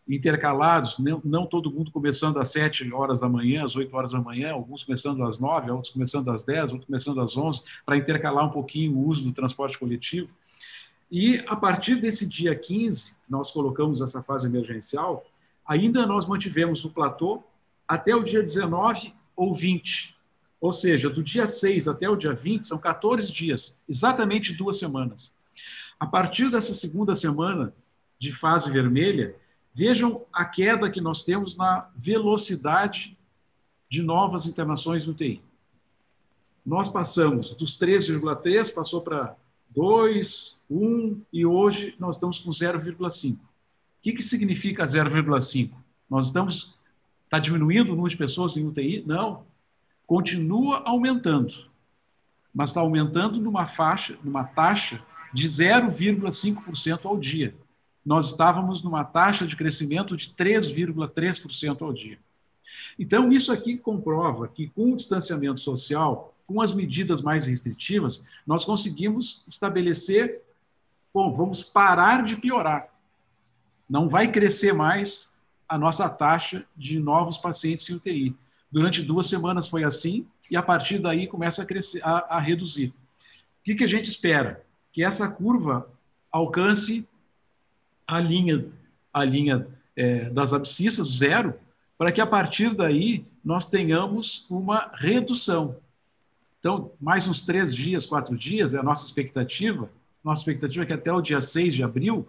intercalados, não todo mundo começando às 7 horas da manhã, às 8 horas da manhã, alguns começando às 9, outros começando às 10, outros começando às 11, para intercalar um pouquinho o uso do transporte coletivo. E, a partir desse dia 15, nós colocamos essa fase emergencial, ainda nós mantivemos o platô até o dia 19 ou 20. Ou seja, do dia 6 até o dia 20, são 14 dias, exatamente 2 semanas. A partir dessa segunda semana de fase vermelha, vejam a queda que nós temos na velocidade de novas internações no UTI. Nós passamos dos 3,3, passou para 2, 1, e hoje nós estamos com 0,5. O que significa 0,5? Está diminuindo o número de pessoas em UTI? Não. Continua aumentando, mas está aumentando numa taxa de 0,5% ao dia. Nós estávamos numa taxa de crescimento de 3,3% ao dia. Então, isso aqui comprova que, com o distanciamento social, com as medidas mais restritivas, nós conseguimos estabelecer, vamos parar de piorar. Não vai crescer mais a nossa taxa de novos pacientes em UTI. Durante 2 semanas foi assim, e a partir daí começa a crescer, a reduzir. O que a gente espera? Que essa curva alcance a linha das abscissas, 0, para que a partir daí nós tenhamos uma redução. Então, mais uns 3 dias, 4 dias, é a nossa expectativa. Nossa expectativa é que até o dia 6 de abril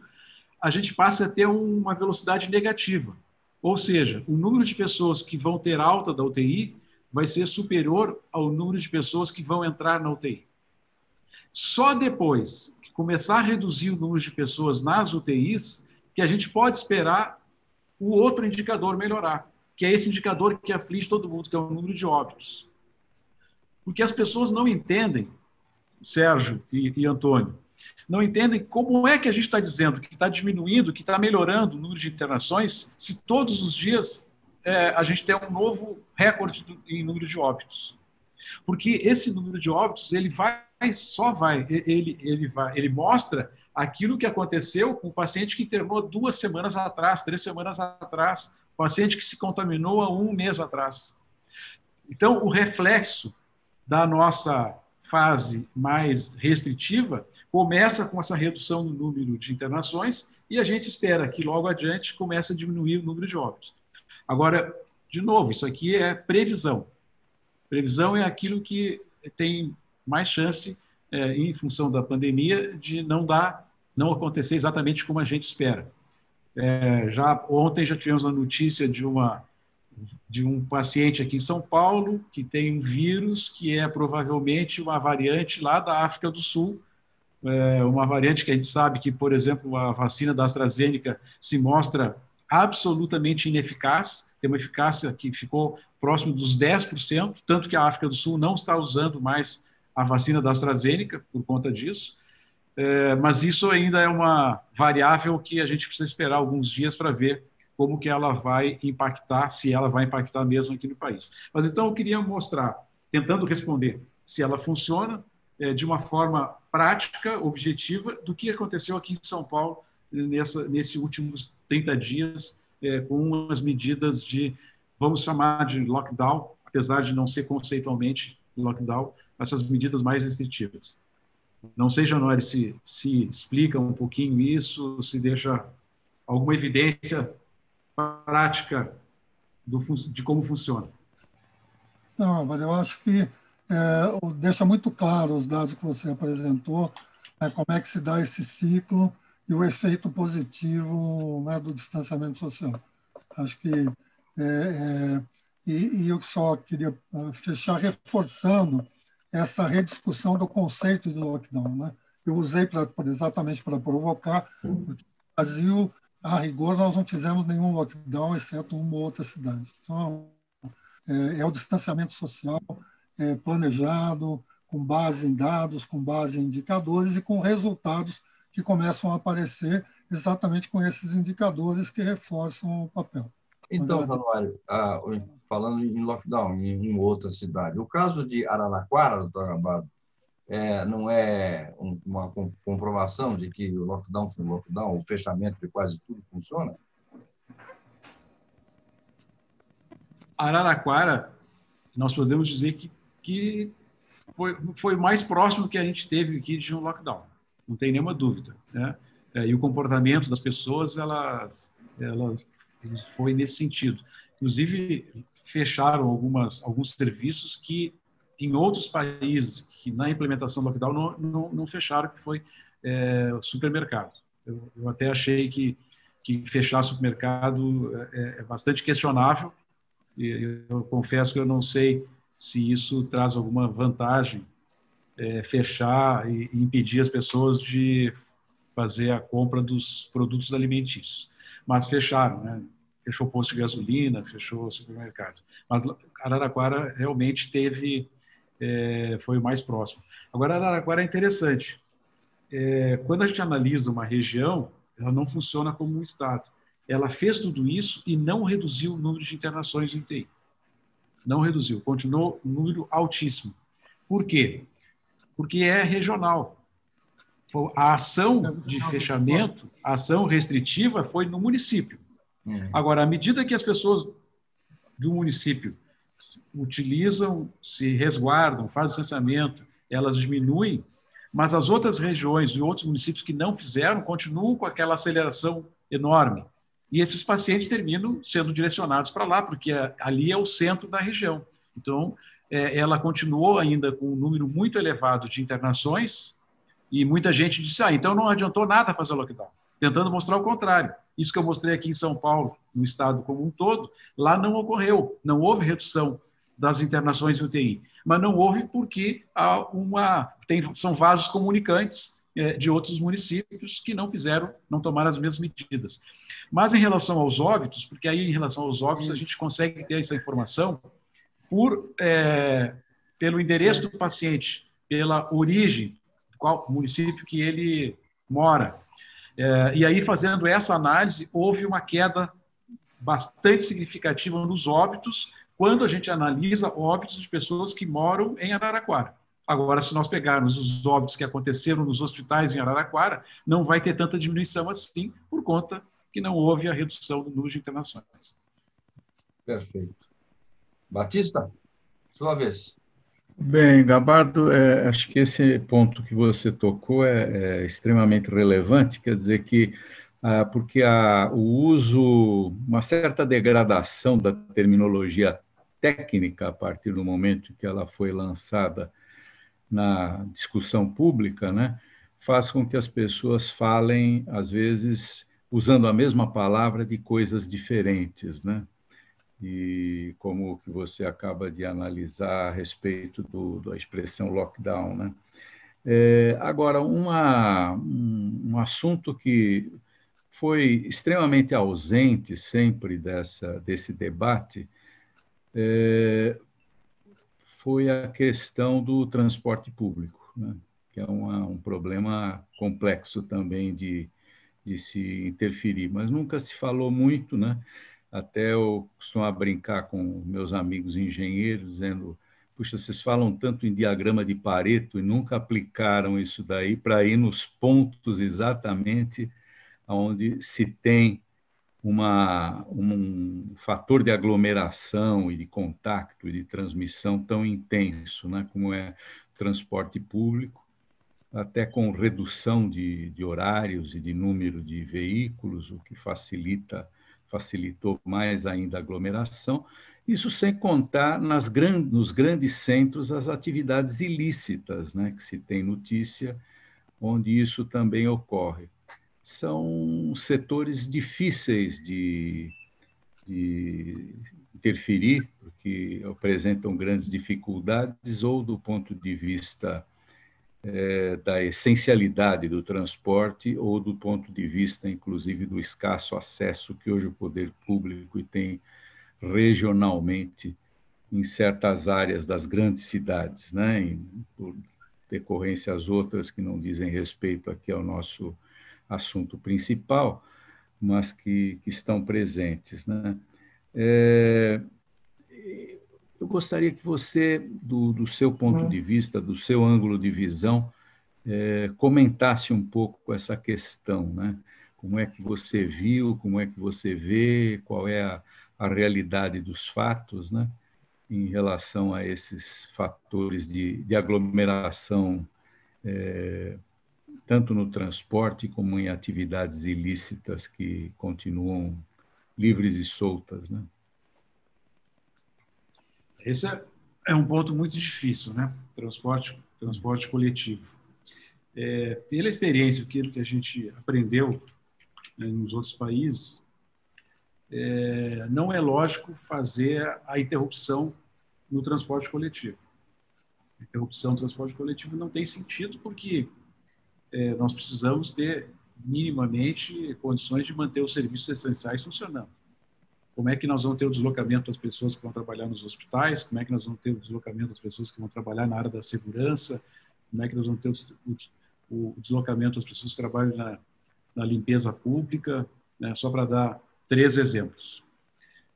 a gente passe a ter uma velocidade negativa. Ou seja, o número de pessoas que vão ter alta da UTI vai ser superior ao número de pessoas que vão entrar na UTI. Só depois que começar a reduzir o número de pessoas nas UTIs, que a gente pode esperar o outro indicador melhorar, que é esse indicador que aflige todo mundo, que é o número de óbitos. Porque as pessoas não entendem, Sérgio e Antônio, não entendem como é que a gente está dizendo que está diminuindo, que está melhorando o número de internações, se todos os dias a gente tem um novo recorde em número de óbitos. Porque esse número de óbitos, ele mostra aquilo que aconteceu com o paciente que internou 2 semanas atrás, 3 semanas atrás, paciente que se contaminou há 1 mês atrás. Então, o reflexo da nossa fase mais restritiva começa com essa redução no número de internações e a gente espera que logo adiante comece a diminuir o número de óbitos. Agora, de novo, isso aqui é previsão. Previsão é aquilo que tem mais chance, em função da pandemia, de não acontecer exatamente como a gente espera. Ontem já tivemos a notícia de um paciente aqui em São Paulo que tem um vírus que é provavelmente uma variante lá da África do Sul, uma variante que a gente sabe que, por exemplo, a vacina da AstraZeneca se mostra absolutamente ineficaz, tem uma eficácia que ficou próximo dos 10%, tanto que a África do Sul não está usando mais a vacina da AstraZeneca por conta disso, mas isso ainda é uma variável que a gente precisa esperar alguns dias para ver como que ela vai impactar, se ela vai impactar mesmo aqui no país. Mas então eu queria mostrar, tentando responder se ela funciona de uma forma prática, objetiva, do que aconteceu aqui em São Paulo nesses últimos 30 dias, com as medidas de, vamos chamar de lockdown, apesar de não ser conceitualmente lockdown, essas medidas mais restritivas. Não sei, Januário, se explica um pouquinho isso, se deixa alguma evidência prática de como funciona. Não, mas eu acho que deixa muito claro os dados que você apresentou, como é que se dá esse ciclo e o efeito positivo, né, do distanciamento social. Acho que e eu só queria fechar reforçando essa rediscussão do conceito de lockdown, né? Eu usei exatamente para provocar, porque no Brasil, a rigor, nós não fizemos nenhum lockdown, exceto uma ou outra cidade. Então, é o distanciamento social planejado, com base em dados, com base em indicadores e com resultados que começam a aparecer exatamente com esses indicadores que reforçam o papel. Então, Januário, falando em lockdown em outra cidade, o caso de Araraquara, doutor Gambado, não é uma comprovação de que o lockdown foi um lockdown, o fechamento de quase tudo funciona? Araraquara, nós podemos dizer que foi mais próximo que a gente teve aqui de um lockdown, não tem nenhuma dúvida, né? E o comportamento das pessoas, elas foi nesse sentido. Inclusive, fecharam alguns serviços que, em outros países, que na implementação do lockdown não fecharam, que foi supermercado. Eu até achei que fechar supermercado é bastante questionável. E eu confesso que eu não sei se isso traz alguma vantagem, fechar e impedir as pessoas de fazer a compra dos produtos alimentícios. Mas fecharam, né? Fechou o posto de gasolina, fechou o supermercado. Mas Araraquara realmente foi o mais próximo. Agora, Araraquara é interessante. Quando a gente analisa uma região, ela não funciona como um estado. Ela fez tudo isso e não reduziu o número de internações em UTI. Não reduziu, continuou um número altíssimo. Por quê? Porque é regional. A ação de fechamento, a ação restritiva foi no município. Agora, à medida que as pessoas do município utilizam, se resguardam, fazem distanciamento, elas diminuem, mas as outras regiões e outros municípios que não fizeram continuam com aquela aceleração enorme. E esses pacientes terminam sendo direcionados para lá, porque ali é o centro da região. Então, ela continuou ainda com um número muito elevado de internações e muita gente disse, então não adiantou nada fazer o lockdown. tentando mostrar o contrário. Isso que eu mostrei aqui em São Paulo, no estado como um todo, lá não ocorreu, não houve redução das internações em UTI, mas não houve porque são vasos comunicantes de outros municípios que não tomaram as mesmas medidas. Mas em relação aos óbitos, porque aí em relação aos óbitos a gente consegue ter essa informação pelo endereço do paciente, pela origem, qual município que ele mora. E aí, fazendo essa análise, houve uma queda bastante significativa nos óbitos quando a gente analisa óbitos de pessoas que moram em Araraquara. Agora, se nós pegarmos os óbitos que aconteceram nos hospitais em Araraquara, não vai ter tanta diminuição assim, por conta que não houve a redução do número de internações. Perfeito. Batista, sua vez. Bem, Gabardo, acho que esse ponto que você tocou é extremamente relevante, quer dizer que, porque o uso, uma certa degradação da terminologia técnica a partir do momento que ela foi lançada na discussão pública, né, faz com que as pessoas falem, às vezes, usando a mesma palavra de coisas diferentes, né? E como que você acaba de analisar a respeito da expressão lockdown, né? Agora, um assunto que foi extremamente ausente sempre desse debate foi a questão do transporte público, né? Que é um problema complexo também de se interferir, mas nunca se falou muito, né? Até eu costumo brincar com meus amigos engenheiros, dizendo, puxa, vocês falam tanto em diagrama de Pareto e nunca aplicaram isso daí para ir nos pontos exatamente onde se tem um fator de aglomeração e de contacto e de transmissão tão intenso, né, como é o transporte público, até com redução de horários e de número de veículos, o que facilitou mais ainda a aglomeração, isso sem contar nos grandes centros as atividades ilícitas, né, que se tem notícia, onde isso também ocorre. São setores difíceis de interferir, porque apresentam grandes dificuldades, ou do ponto de vista da essencialidade do transporte, ou do ponto de vista, inclusive, do escasso acesso que hoje o poder público tem regionalmente em certas áreas das grandes cidades, né? Por decorrência às outras que não dizem respeito aqui ao nosso assunto principal, mas que estão presentes, né? Eu gostaria que você, do seu ponto de vista, do seu ângulo de visão, comentasse um pouco essa questão, né? Como é que você viu, como é que você vê, qual é a realidade dos fatos, né? Em relação a esses fatores de aglomeração, tanto no transporte como em atividades ilícitas que continuam livres e soltas, né? Esse é um ponto muito difícil, né? Transporte coletivo. Pela experiência, aquilo que a gente aprendeu, né, nos outros países, não é lógico fazer a interrupção no transporte coletivo. A interrupção do transporte coletivo não tem sentido porque nós precisamos ter minimamente condições de manter os serviços essenciais funcionando. Como é que nós vamos ter o deslocamento das pessoas que vão trabalhar nos hospitais? Como é que nós vamos ter o deslocamento das pessoas que vão trabalhar na área da segurança? Como é que nós vamos ter o deslocamento das pessoas que trabalham na limpeza pública? Né? Só para dar 3 exemplos.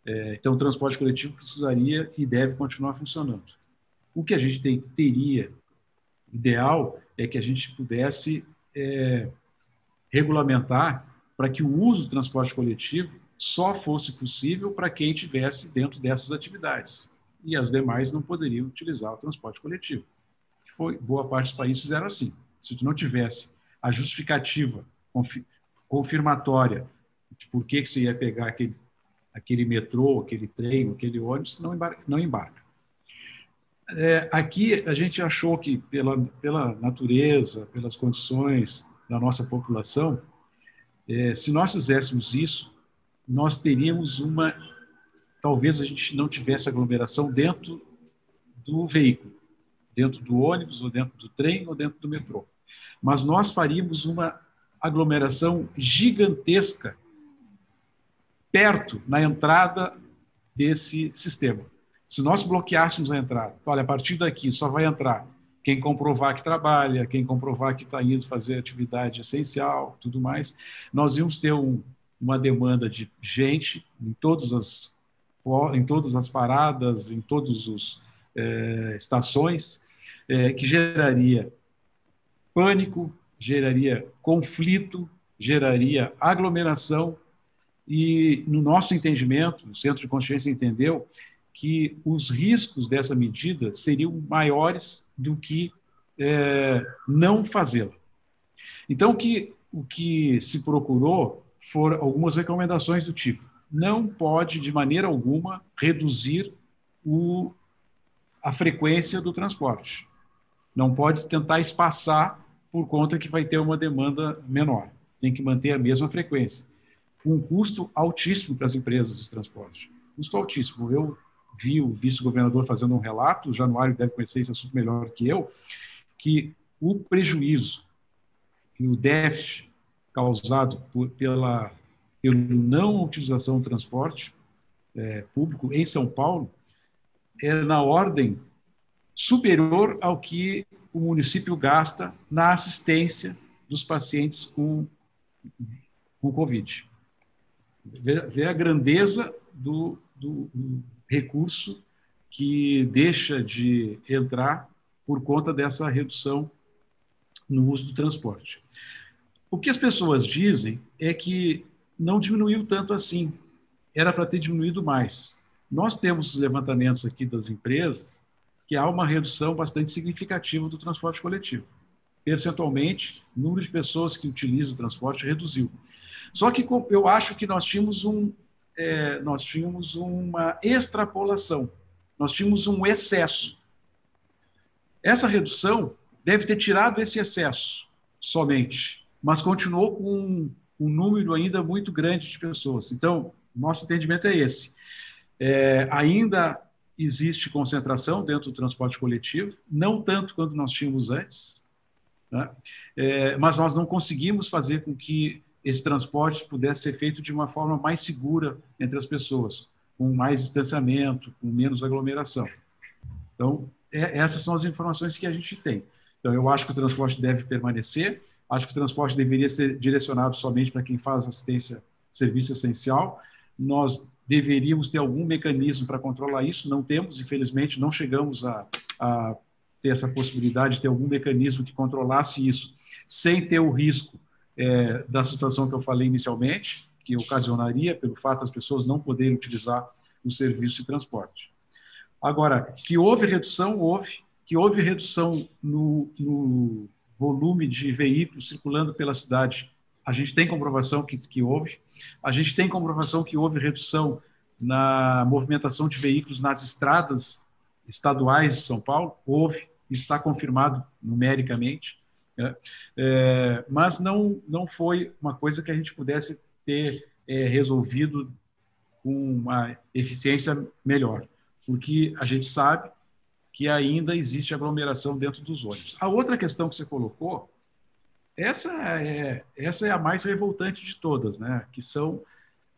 Então, o transporte coletivo precisaria e deve continuar funcionando. O que a gente teria ideal é que a gente pudesse regulamentar para que o uso do transporte coletivo só fosse possível para quem estivesse dentro dessas atividades. E as demais não poderiam utilizar o transporte coletivo. Boa parte dos países fizeram assim. Se tu não tivesse a justificativa confirmatória de por que você ia pegar aquele metrô, aquele trem, aquele ônibus, não embarca. Aqui a gente achou que, pela natureza, pelas condições da nossa população, Se nós fizéssemos isso, nós teríamos talvez a gente não tivesse aglomeração dentro do veículo, dentro do ônibus, ou dentro do trem, ou dentro do metrô. Mas nós faríamos uma aglomeração gigantesca perto, na entrada desse sistema. Se nós bloqueássemos a entrada, olha, a partir daqui só vai entrar quem comprovar que trabalha, quem comprovar que está indo fazer atividade essencial, tudo mais, nós íamos ter uma demanda de gente em todas as paradas, em todas as estações, que geraria pânico, geraria conflito, geraria aglomeração, e no nosso entendimento, o Centro de Consciência entendeu que os riscos dessa medida seriam maiores do que não fazê-la. Então, o que se procurou foram algumas recomendações do tipo: não pode, de maneira alguma, reduzir a frequência do transporte. Não pode tentar espaçar por conta que vai ter uma demanda menor. Tem que manter a mesma frequência. Com um custo altíssimo para as empresas de transporte. Custo altíssimo. Eu vi o vice-governador fazendo um relato, o Januário deve conhecer esse assunto melhor que eu, que o prejuízo e o déficit causado pela não utilização do transporte público em São Paulo é na ordem superior ao que o município gasta na assistência dos pacientes com Covid. Vê a grandeza do recurso que deixa de entrar por conta dessa redução no uso do transporte. O que as pessoas dizem é que não diminuiu tanto assim, era para ter diminuído mais. Nós temos levantamentos aqui das empresas que há uma redução bastante significativa do transporte coletivo. Percentualmente, o número de pessoas que utilizam o transporte reduziu. Só que eu acho que nós tínhamos uma extrapolação, nós tínhamos um excesso. Essa redução deve ter tirado esse excesso somente, mas continuou com um número ainda muito grande de pessoas. Então, nosso entendimento é esse. Ainda existe concentração dentro do transporte coletivo, não tanto quanto nós tínhamos antes, né? Mas nós não conseguimos fazer com que esse transporte pudesse ser feito de uma forma mais segura entre as pessoas, com mais distanciamento, com menos aglomeração. Então, essas são as informações que a gente tem. Então, eu acho que o transporte deve permanecer, acho que o transporte deveria ser direcionado somente para quem faz assistência, serviço essencial. Nós deveríamos ter algum mecanismo para controlar isso, não temos, infelizmente, não chegamos a ter essa possibilidade de ter algum mecanismo que controlasse isso, sem ter o risco da situação que eu falei inicialmente, que ocasionaria pelo fato das pessoas não poderem utilizar o serviço de transporte. Agora, que houve redução, que houve redução no volume de veículos circulando pela cidade, a gente tem comprovação que houve. A gente tem comprovação que houve redução na movimentação de veículos nas estradas estaduais de São Paulo. Houve, isso está confirmado numericamente. Mas não foi uma coisa que a gente pudesse ter resolvido com uma eficiência melhor, porque a gente sabe que ainda existe aglomeração dentro dos ônibus. A outra questão que você colocou, essa é a mais revoltante de todas, né? Que são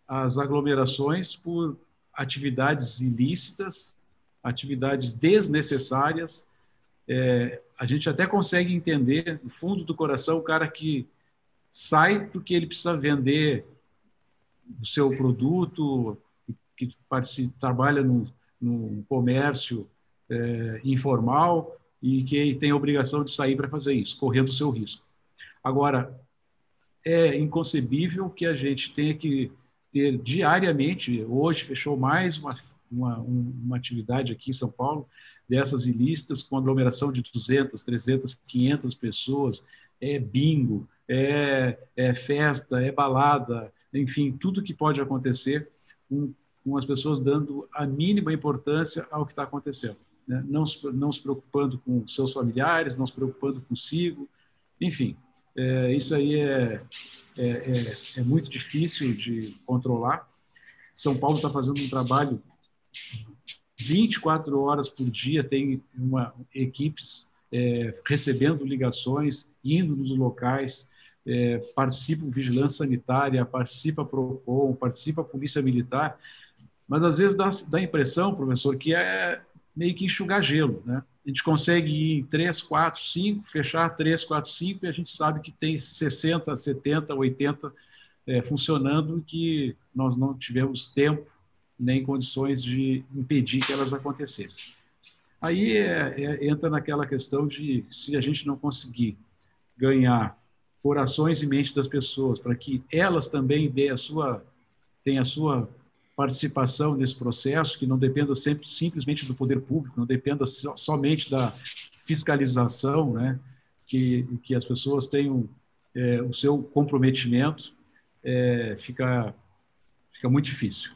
as aglomerações por atividades ilícitas, atividades desnecessárias. A gente até consegue entender, no fundo do coração, o cara que sai porque ele precisa vender o seu produto, que trabalha no comércio informal e que tem a obrigação de sair para fazer isso, correndo o seu risco. Agora, é inconcebível que a gente tenha que ter diariamente, hoje fechou mais uma atividade aqui em São Paulo, dessas ilícitas, com aglomeração de 200, 300, 500 pessoas, bingo, festa, balada, enfim, tudo que pode acontecer com as pessoas dando a mínima importância ao que está acontecendo, né? Não se preocupando com seus familiares, não se preocupando consigo, enfim. Isso aí é muito difícil de controlar. São Paulo está fazendo um trabalho 24 horas por dia, tem equipes recebendo ligações, indo nos locais, participa vigilância sanitária, participa a PROCON, participa a Polícia Militar, mas às vezes dá a impressão, professor, que é meio que enxugar gelo, né? A gente consegue ir em 3, 4, 5, fechar 3, 4, 5 e a gente sabe que tem 60, 70, 80 funcionando e que nós não tivemos tempo nem condições de impedir que elas acontecessem. Aí entra naquela questão de se a gente não conseguir ganhar corações e mentes das pessoas para que elas também tenham a sua participação nesse processo, que não dependa simplesmente do poder público, não dependa somente da fiscalização, né? que as pessoas tenham o seu comprometimento, fica muito difícil.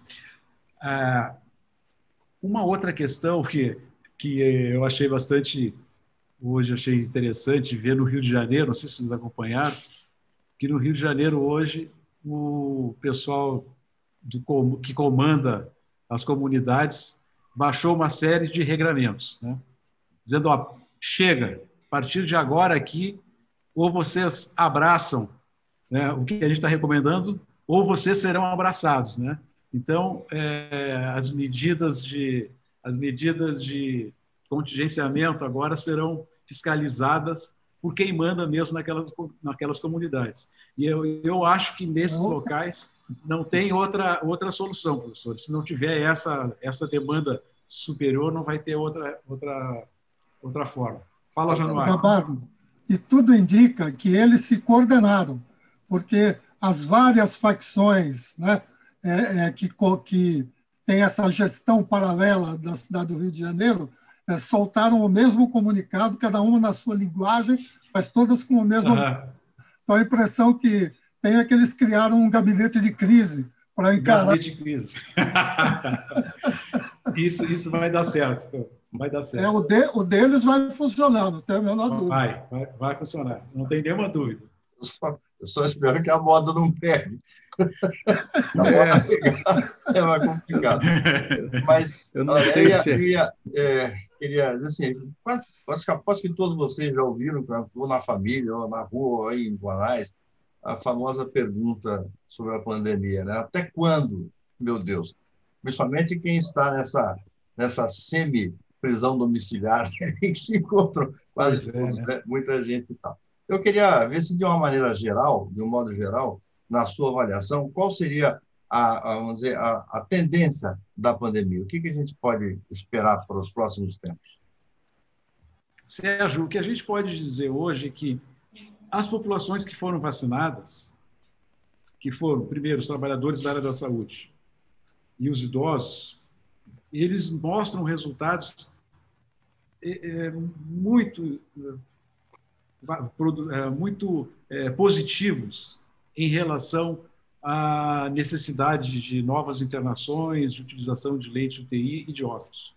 Uma outra questão que eu achei interessante ver no Rio de Janeiro, não sei se vocês acompanharam, que no Rio de Janeiro hoje o pessoal que comanda as comunidades baixou uma série de regramentos, né? Dizendo, chega, a partir de agora aqui, ou vocês abraçam, né, o que a gente está recomendando, ou vocês serão abraçados, né? Então, as medidas de contingenciamento agora serão fiscalizadas por quem manda mesmo naquelas comunidades. E eu acho que nesses locais não tem outra solução, professor. Se não tiver essa demanda superior, não vai ter outra forma. Fala, Januário. E tudo indica que eles se coordenaram, porque as várias facções, né, que tem essa gestão paralela da cidade do Rio de Janeiro, soltaram o mesmo comunicado, cada uma na sua linguagem, mas todas com o mesmo... Então, a impressão que tem é que eles criaram um gabinete de crise para encarar... Gabinete de crise. Isso vai dar certo. Vai dar certo. O deles vai funcionar, não tem a menor dúvida. Vai funcionar, não tem nenhuma dúvida. Eu só espero que a moda não pegue. É mais complicado. Mas eu não sei se... queria dizer assim, aposto que todos vocês já ouviram, ou na família, ou na rua, ou aí em Guanais, a famosa pergunta sobre a pandemia, né? Até quando, meu Deus? Principalmente quem está nessa semi-prisão domiciliar, que se encontram quase todos, né? Muita gente e tal. Eu queria ver se, de uma maneira geral, de um modo geral, na sua avaliação, qual seria vamos dizer, a tendência da pandemia? O que a gente pode esperar para os próximos tempos? Sérgio, o que a gente pode dizer hoje é que as populações que foram vacinadas, que foram, primeiro, os trabalhadores da área da saúde e os idosos, eles mostram resultados muito positivos em relação à necessidade de novas internações, de utilização de leite UTI e de óbitos.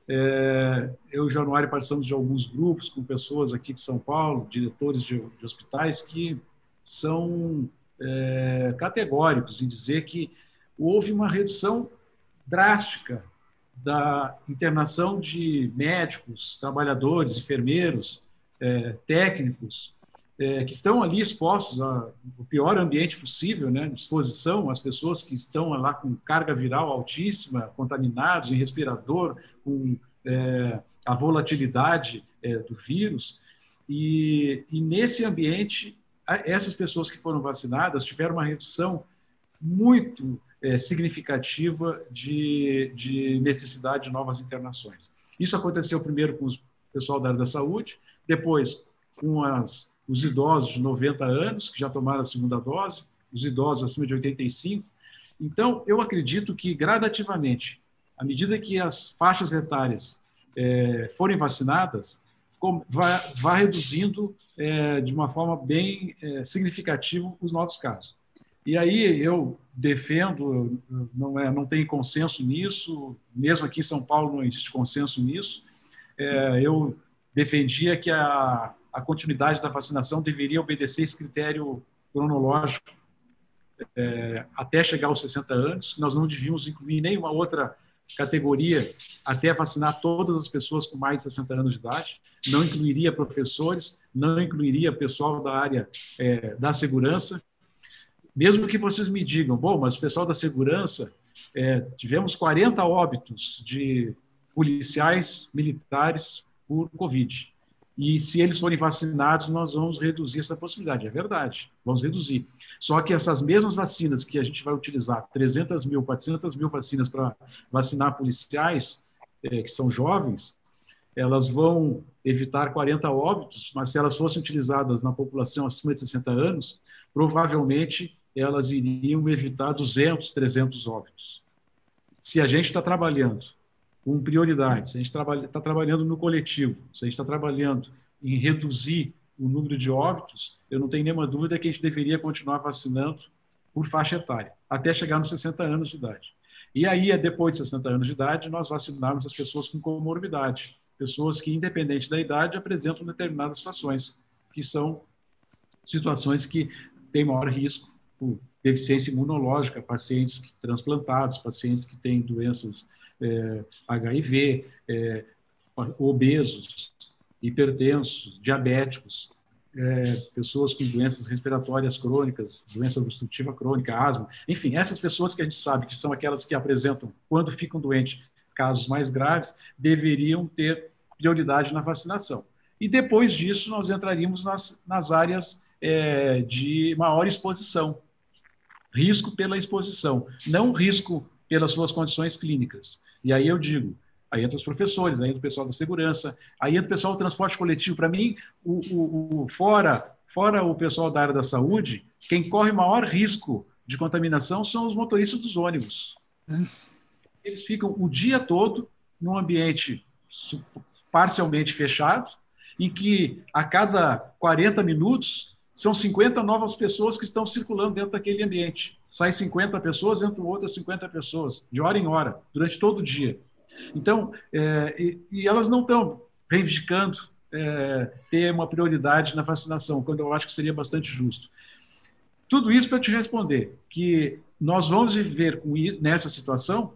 Eu e o Januário participamos de alguns grupos com pessoas aqui de São Paulo, diretores de hospitais, que são categóricos em dizer que houve uma redução drástica da internação de médicos, trabalhadores, enfermeiros, técnicos, que estão ali expostos ao pior ambiente possível, né, disposição às pessoas que estão lá com carga viral altíssima, contaminados em respirador, com a volatilidade do vírus. E nesse ambiente, essas pessoas que foram vacinadas tiveram uma redução muito significativa de necessidade de novas internações. Isso aconteceu primeiro com o pessoal da área da saúde, depois com os idosos de 90 anos, que já tomaram a segunda dose, os idosos acima de 85. Então, eu acredito que, gradativamente, à medida que as faixas etárias forem vacinadas, vai reduzindo de uma forma bem significativa os novos casos. E aí eu defendo, não tem consenso nisso, mesmo aqui em São Paulo não existe consenso nisso, eu defendia que a a continuidade da vacinação deveria obedecer esse critério cronológico até chegar aos 60 anos. Nós não devíamos incluir nenhuma outra categoria até vacinar todas as pessoas com mais de 60 anos de idade. Não incluiria professores, não incluiria pessoal da área da segurança. Mesmo que vocês me digam, bom, mas o pessoal da segurança, tivemos 40 óbitos de policiais militares por Covid. E se eles forem vacinados, nós vamos reduzir essa possibilidade. É verdade, vamos reduzir. Só que essas mesmas vacinas que a gente vai utilizar, 300 mil, 400 mil vacinas para vacinar policiais, que são jovens, elas vão evitar 40 óbitos, mas se elas fossem utilizadas na população acima de 60 anos, provavelmente elas iriam evitar 200, 300 óbitos. Se a gente está trabalhando com prioridade, se a gente está trabalhando no coletivo, se a gente está trabalhando em reduzir o número de óbitos, eu não tenho nenhuma dúvida que a gente deveria continuar vacinando por faixa etária, até chegar nos 60 anos de idade. E aí, depois de 60 anos de idade, nós vacinarmos as pessoas com comorbidade, pessoas que, independente da idade, apresentam determinadas situações, que são situações que têm maior risco por deficiência imunológica, pacientes transplantados, pacientes que têm doenças HIV, obesos, hipertensos, diabéticos, pessoas com doenças respiratórias crônicas, doença obstrutiva crônica, asma, enfim, essas pessoas que a gente sabe que são aquelas que apresentam, quando ficam doentes, casos mais graves, deveriam ter prioridade na vacinação. E depois disso, nós entraríamos nas áreas de maior exposição, risco pela exposição, não risco pelas suas condições clínicas. E aí eu digo, aí entra os professores, aí entra o pessoal da segurança, aí entra o pessoal do transporte coletivo. Para mim, fora o pessoal da área da saúde, quem corre maior risco de contaminação são os motoristas dos ônibus. Eles ficam o dia todo num ambiente parcialmente fechado, em que a cada 40 minutos são 50 novas pessoas que estão circulando dentro daquele ambiente. Sai 50 pessoas, entram outras 50 pessoas, de hora em hora, durante todo o dia. Então, e elas não estão reivindicando ter uma prioridade na vacinação, quando eu acho que seria bastante justo. Tudo isso para te responder, que nós vamos viver nessa situação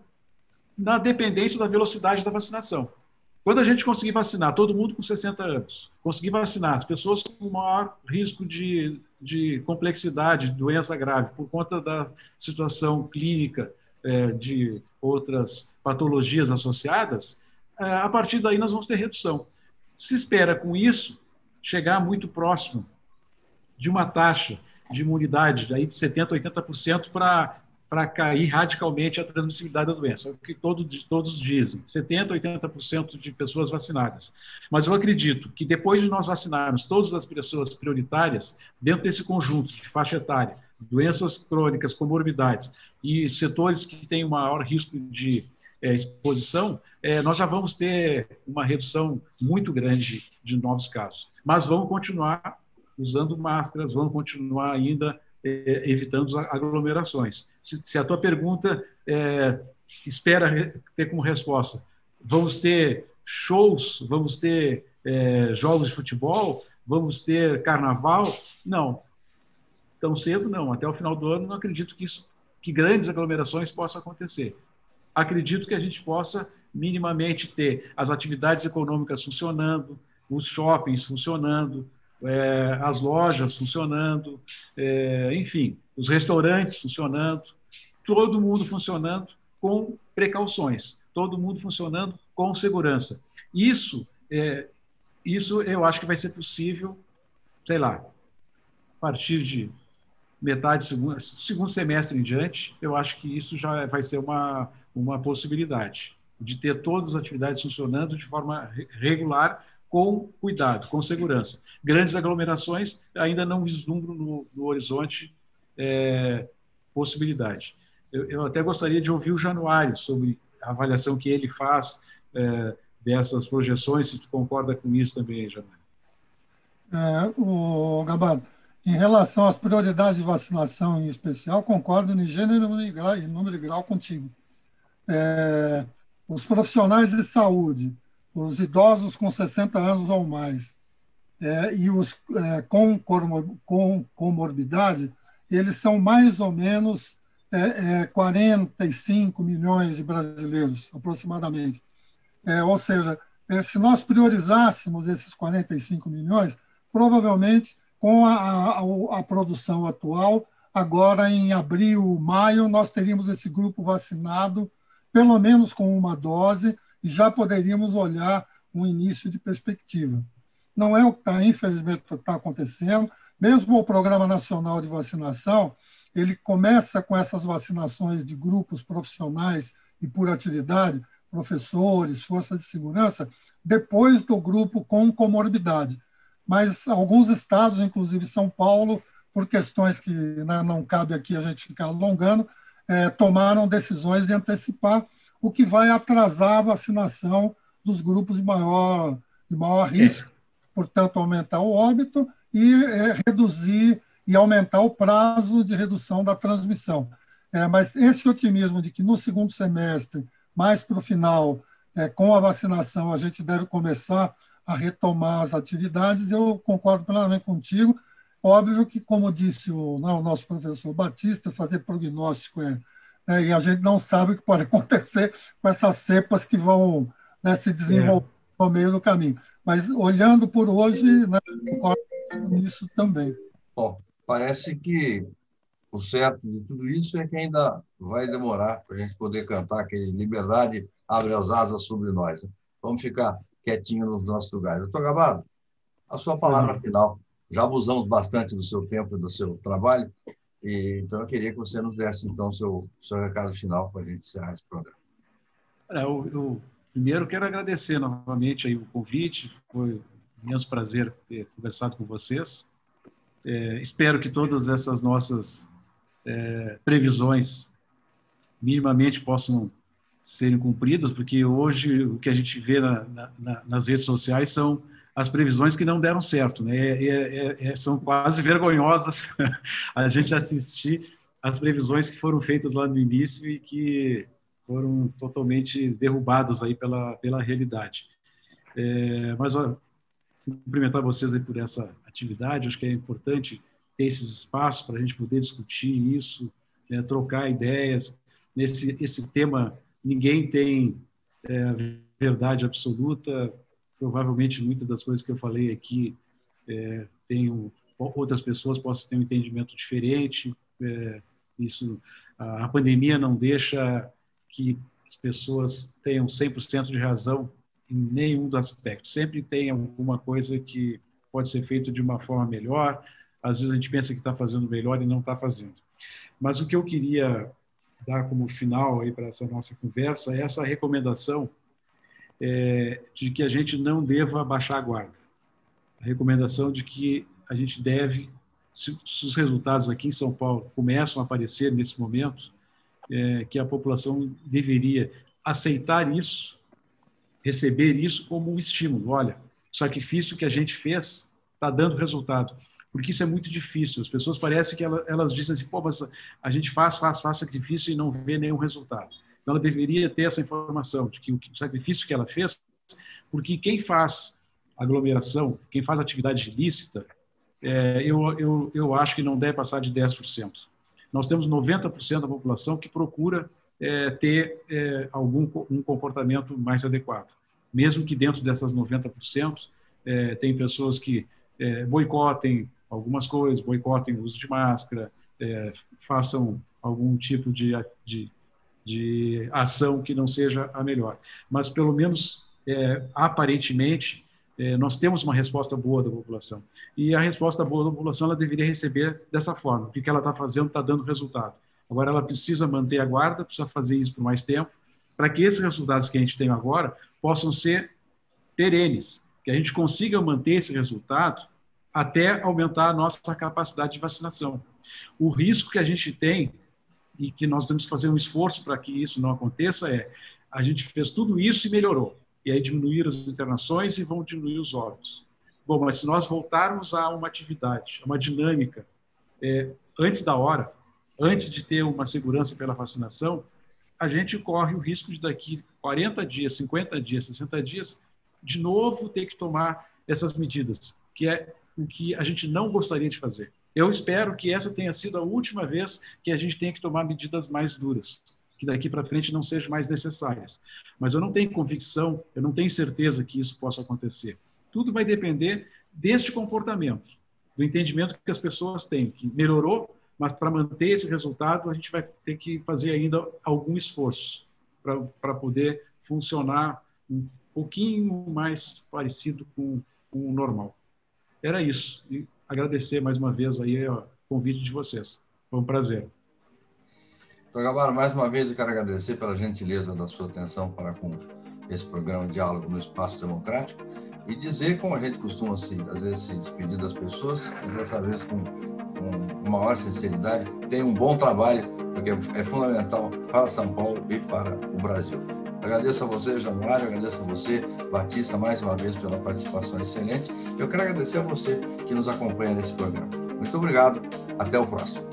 na dependência da velocidade da vacinação. Quando a gente conseguir vacinar todo mundo com 60 anos, conseguir vacinar as pessoas com maior risco de complexidade, de doença grave, por conta da situação clínica, de outras patologias associadas, a partir daí nós vamos ter redução. Se espera, com isso, chegar muito próximo de uma taxa de imunidade aí de 70%, 80% para cair radicalmente a transmissibilidade da doença. É o que todos dizem, 70%, 80% de pessoas vacinadas. Mas eu acredito que depois de nós vacinarmos todas as pessoas prioritárias, dentro desse conjunto de faixa etária, doenças crônicas, comorbidades e setores que têm maior risco de exposição, nós já vamos ter uma redução muito grande de novos casos. Mas vamos continuar usando máscaras, vamos continuar ainda evitando aglomerações. Se a tua pergunta espera ter como resposta, vamos ter shows, vamos ter jogos de futebol, vamos ter carnaval? Não. Tão cedo, não. Até o final do ano, não acredito que grandes aglomerações possam acontecer. Acredito que a gente possa minimamente ter as atividades econômicas funcionando, os shoppings funcionando, as lojas funcionando, enfim, os restaurantes funcionando, todo mundo funcionando com precauções, todo mundo funcionando com segurança. Isso eu acho que vai ser possível, sei lá, a partir de metade, segundo semestre em diante, eu acho que isso já vai ser uma possibilidade de ter todas as atividades funcionando de forma regular, com cuidado, com segurança. Grandes aglomerações, ainda não vislumbro no horizonte possibilidade. Eu até gostaria de ouvir o Januário sobre a avaliação que ele faz dessas projeções, se tu concorda com isso também, Januário. O Gabardo, em relação às prioridades de vacinação em especial, concordo em gênero, número e grau contigo. Os profissionais de saúde, os idosos com 60 anos ou mais, e os com comorbidade, eles são mais ou menos 45 milhões de brasileiros, aproximadamente. Ou seja, se nós priorizássemos esses 45 milhões, provavelmente, com a produção atual, agora em abril, maio, nós teríamos esse grupo vacinado, pelo menos com uma dose, e já poderíamos olhar um início de perspectiva. Não é o que está, infelizmente, está acontecendo. Mesmo o Programa Nacional de Vacinação, ele começa com essas vacinações de grupos profissionais e por atividade, professores, forças de segurança, depois do grupo com comorbidade. Mas alguns estados, inclusive São Paulo, por questões que não cabe aqui a gente ficar alongando, tomaram decisões de antecipar, o que vai atrasar a vacinação dos grupos de maior risco, portanto, aumentar o óbito e reduzir e aumentar o prazo de redução da transmissão. Mas esse otimismo de que no segundo semestre, mais para o final, com a vacinação, a gente deve começar a retomar as atividades, eu concordo plenamente contigo. Óbvio que, como disse o nosso professor Batista, fazer prognóstico e a gente não sabe o que pode acontecer com essas cepas que vão se desenvolver no meio do caminho. Mas, olhando por hoje, concordo nisso também. Bom, parece que o certo de tudo isso é que ainda vai demorar para a gente poder cantar aquele liberdade abre as asas sobre nós. Vamos ficar quietinho nos nossos lugares. Doutor Gabardo, a sua palavra final. Já abusamos bastante do seu tempo e do seu trabalho, então eu queria que você nos desse, então, o seu recado final para a gente encerrar esse programa. Eu primeiro quero agradecer novamente aí o convite, foi um imenso prazer ter conversado com vocês. Espero que todas essas nossas previsões minimamente possam serem cumpridas, porque hoje o que a gente vê nas redes sociais são as previsões que não deram certo, né? São quase vergonhosas a gente assistir as previsões que foram feitas lá no início e que foram totalmente derrubadas aí pela realidade. Mas cumprimentar vocês aí por essa atividade, acho que é importante ter esses espaços para a gente poder discutir isso, trocar ideias. Esse tema, ninguém tem verdade absoluta. Provavelmente muitas das coisas que eu falei aqui outras pessoas possam ter um entendimento diferente. A pandemia não deixa que as pessoas tenham 100% de razão em nenhum dos aspectos. Sempre tem alguma coisa que pode ser feita de uma forma melhor. Às vezes a gente pensa que está fazendo melhor e não está fazendo. Mas o que eu queria dar como final aí para essa nossa conversa é essa recomendação de que a gente não deva baixar a guarda. A recomendação de que a gente deve, se os resultados aqui em São Paulo começam a aparecer nesse momento, que a população deveria aceitar isso, receber isso como um estímulo. Olha, o sacrifício que a gente fez está dando resultado. Porque isso é muito difícil. As pessoas parecem que elas dizem assim, pô, mas a gente faz sacrifício e não vê nenhum resultado. Então, ela deveria ter essa informação de que o sacrifício que ela fez, porque quem faz aglomeração, quem faz atividade ilícita, eu acho que não deve passar de 10%. Nós temos 90% da população que procura ter um comportamento mais adequado. Mesmo que dentro dessas 90%, tem pessoas que boicotem algumas coisas, boicotem o uso de máscara, façam algum tipo de ação que não seja a melhor. Mas, pelo menos, aparentemente, nós temos uma resposta boa da população. E a resposta boa da população ela deveria receber dessa forma. O que ela está fazendo está dando resultado. Agora, ela precisa manter a guarda, precisa fazer isso por mais tempo, para que esses resultados que a gente tem agora possam ser perenes, que a gente consiga manter esse resultado até aumentar a nossa capacidade de vacinação. O risco que a gente tem e que nós temos que fazer um esforço para que isso não aconteça a gente fez tudo isso e melhorou. E aí diminuíram as internações e vão diminuir os óbitos. Bom, mas se nós voltarmos a uma atividade, a uma dinâmica, antes da hora, antes de ter uma segurança pela vacinação, a gente corre o risco de daqui 40 dias, 50 dias, 60 dias, de novo ter que tomar essas medidas, que é o que a gente não gostaria de fazer. Eu espero que essa tenha sido a última vez que a gente tenha que tomar medidas mais duras, que daqui para frente não sejam mais necessárias. Mas eu não tenho convicção, eu não tenho certeza que isso possa acontecer. Tudo vai depender deste comportamento, do entendimento que as pessoas têm, que melhorou, mas para manter esse resultado a gente vai ter que fazer ainda algum esforço para poder funcionar um pouquinho mais parecido com o normal. Era isso. E agradecer mais uma vez aí o convite de vocês. Foi um prazer. Doutor Gabarro, mais uma vez eu quero agradecer pela gentileza da sua atenção para com esse programa Diálogo no Espaço Democrático e dizer, como a gente costuma às vezes se despedir das pessoas, e dessa vez com maior sinceridade, tenha um bom trabalho, porque é fundamental para São Paulo e para o Brasil. Agradeço a você, Januário, agradeço a você, Batista, mais uma vez pela participação excelente. Eu quero agradecer a você que nos acompanha nesse programa. Muito obrigado, até o próximo.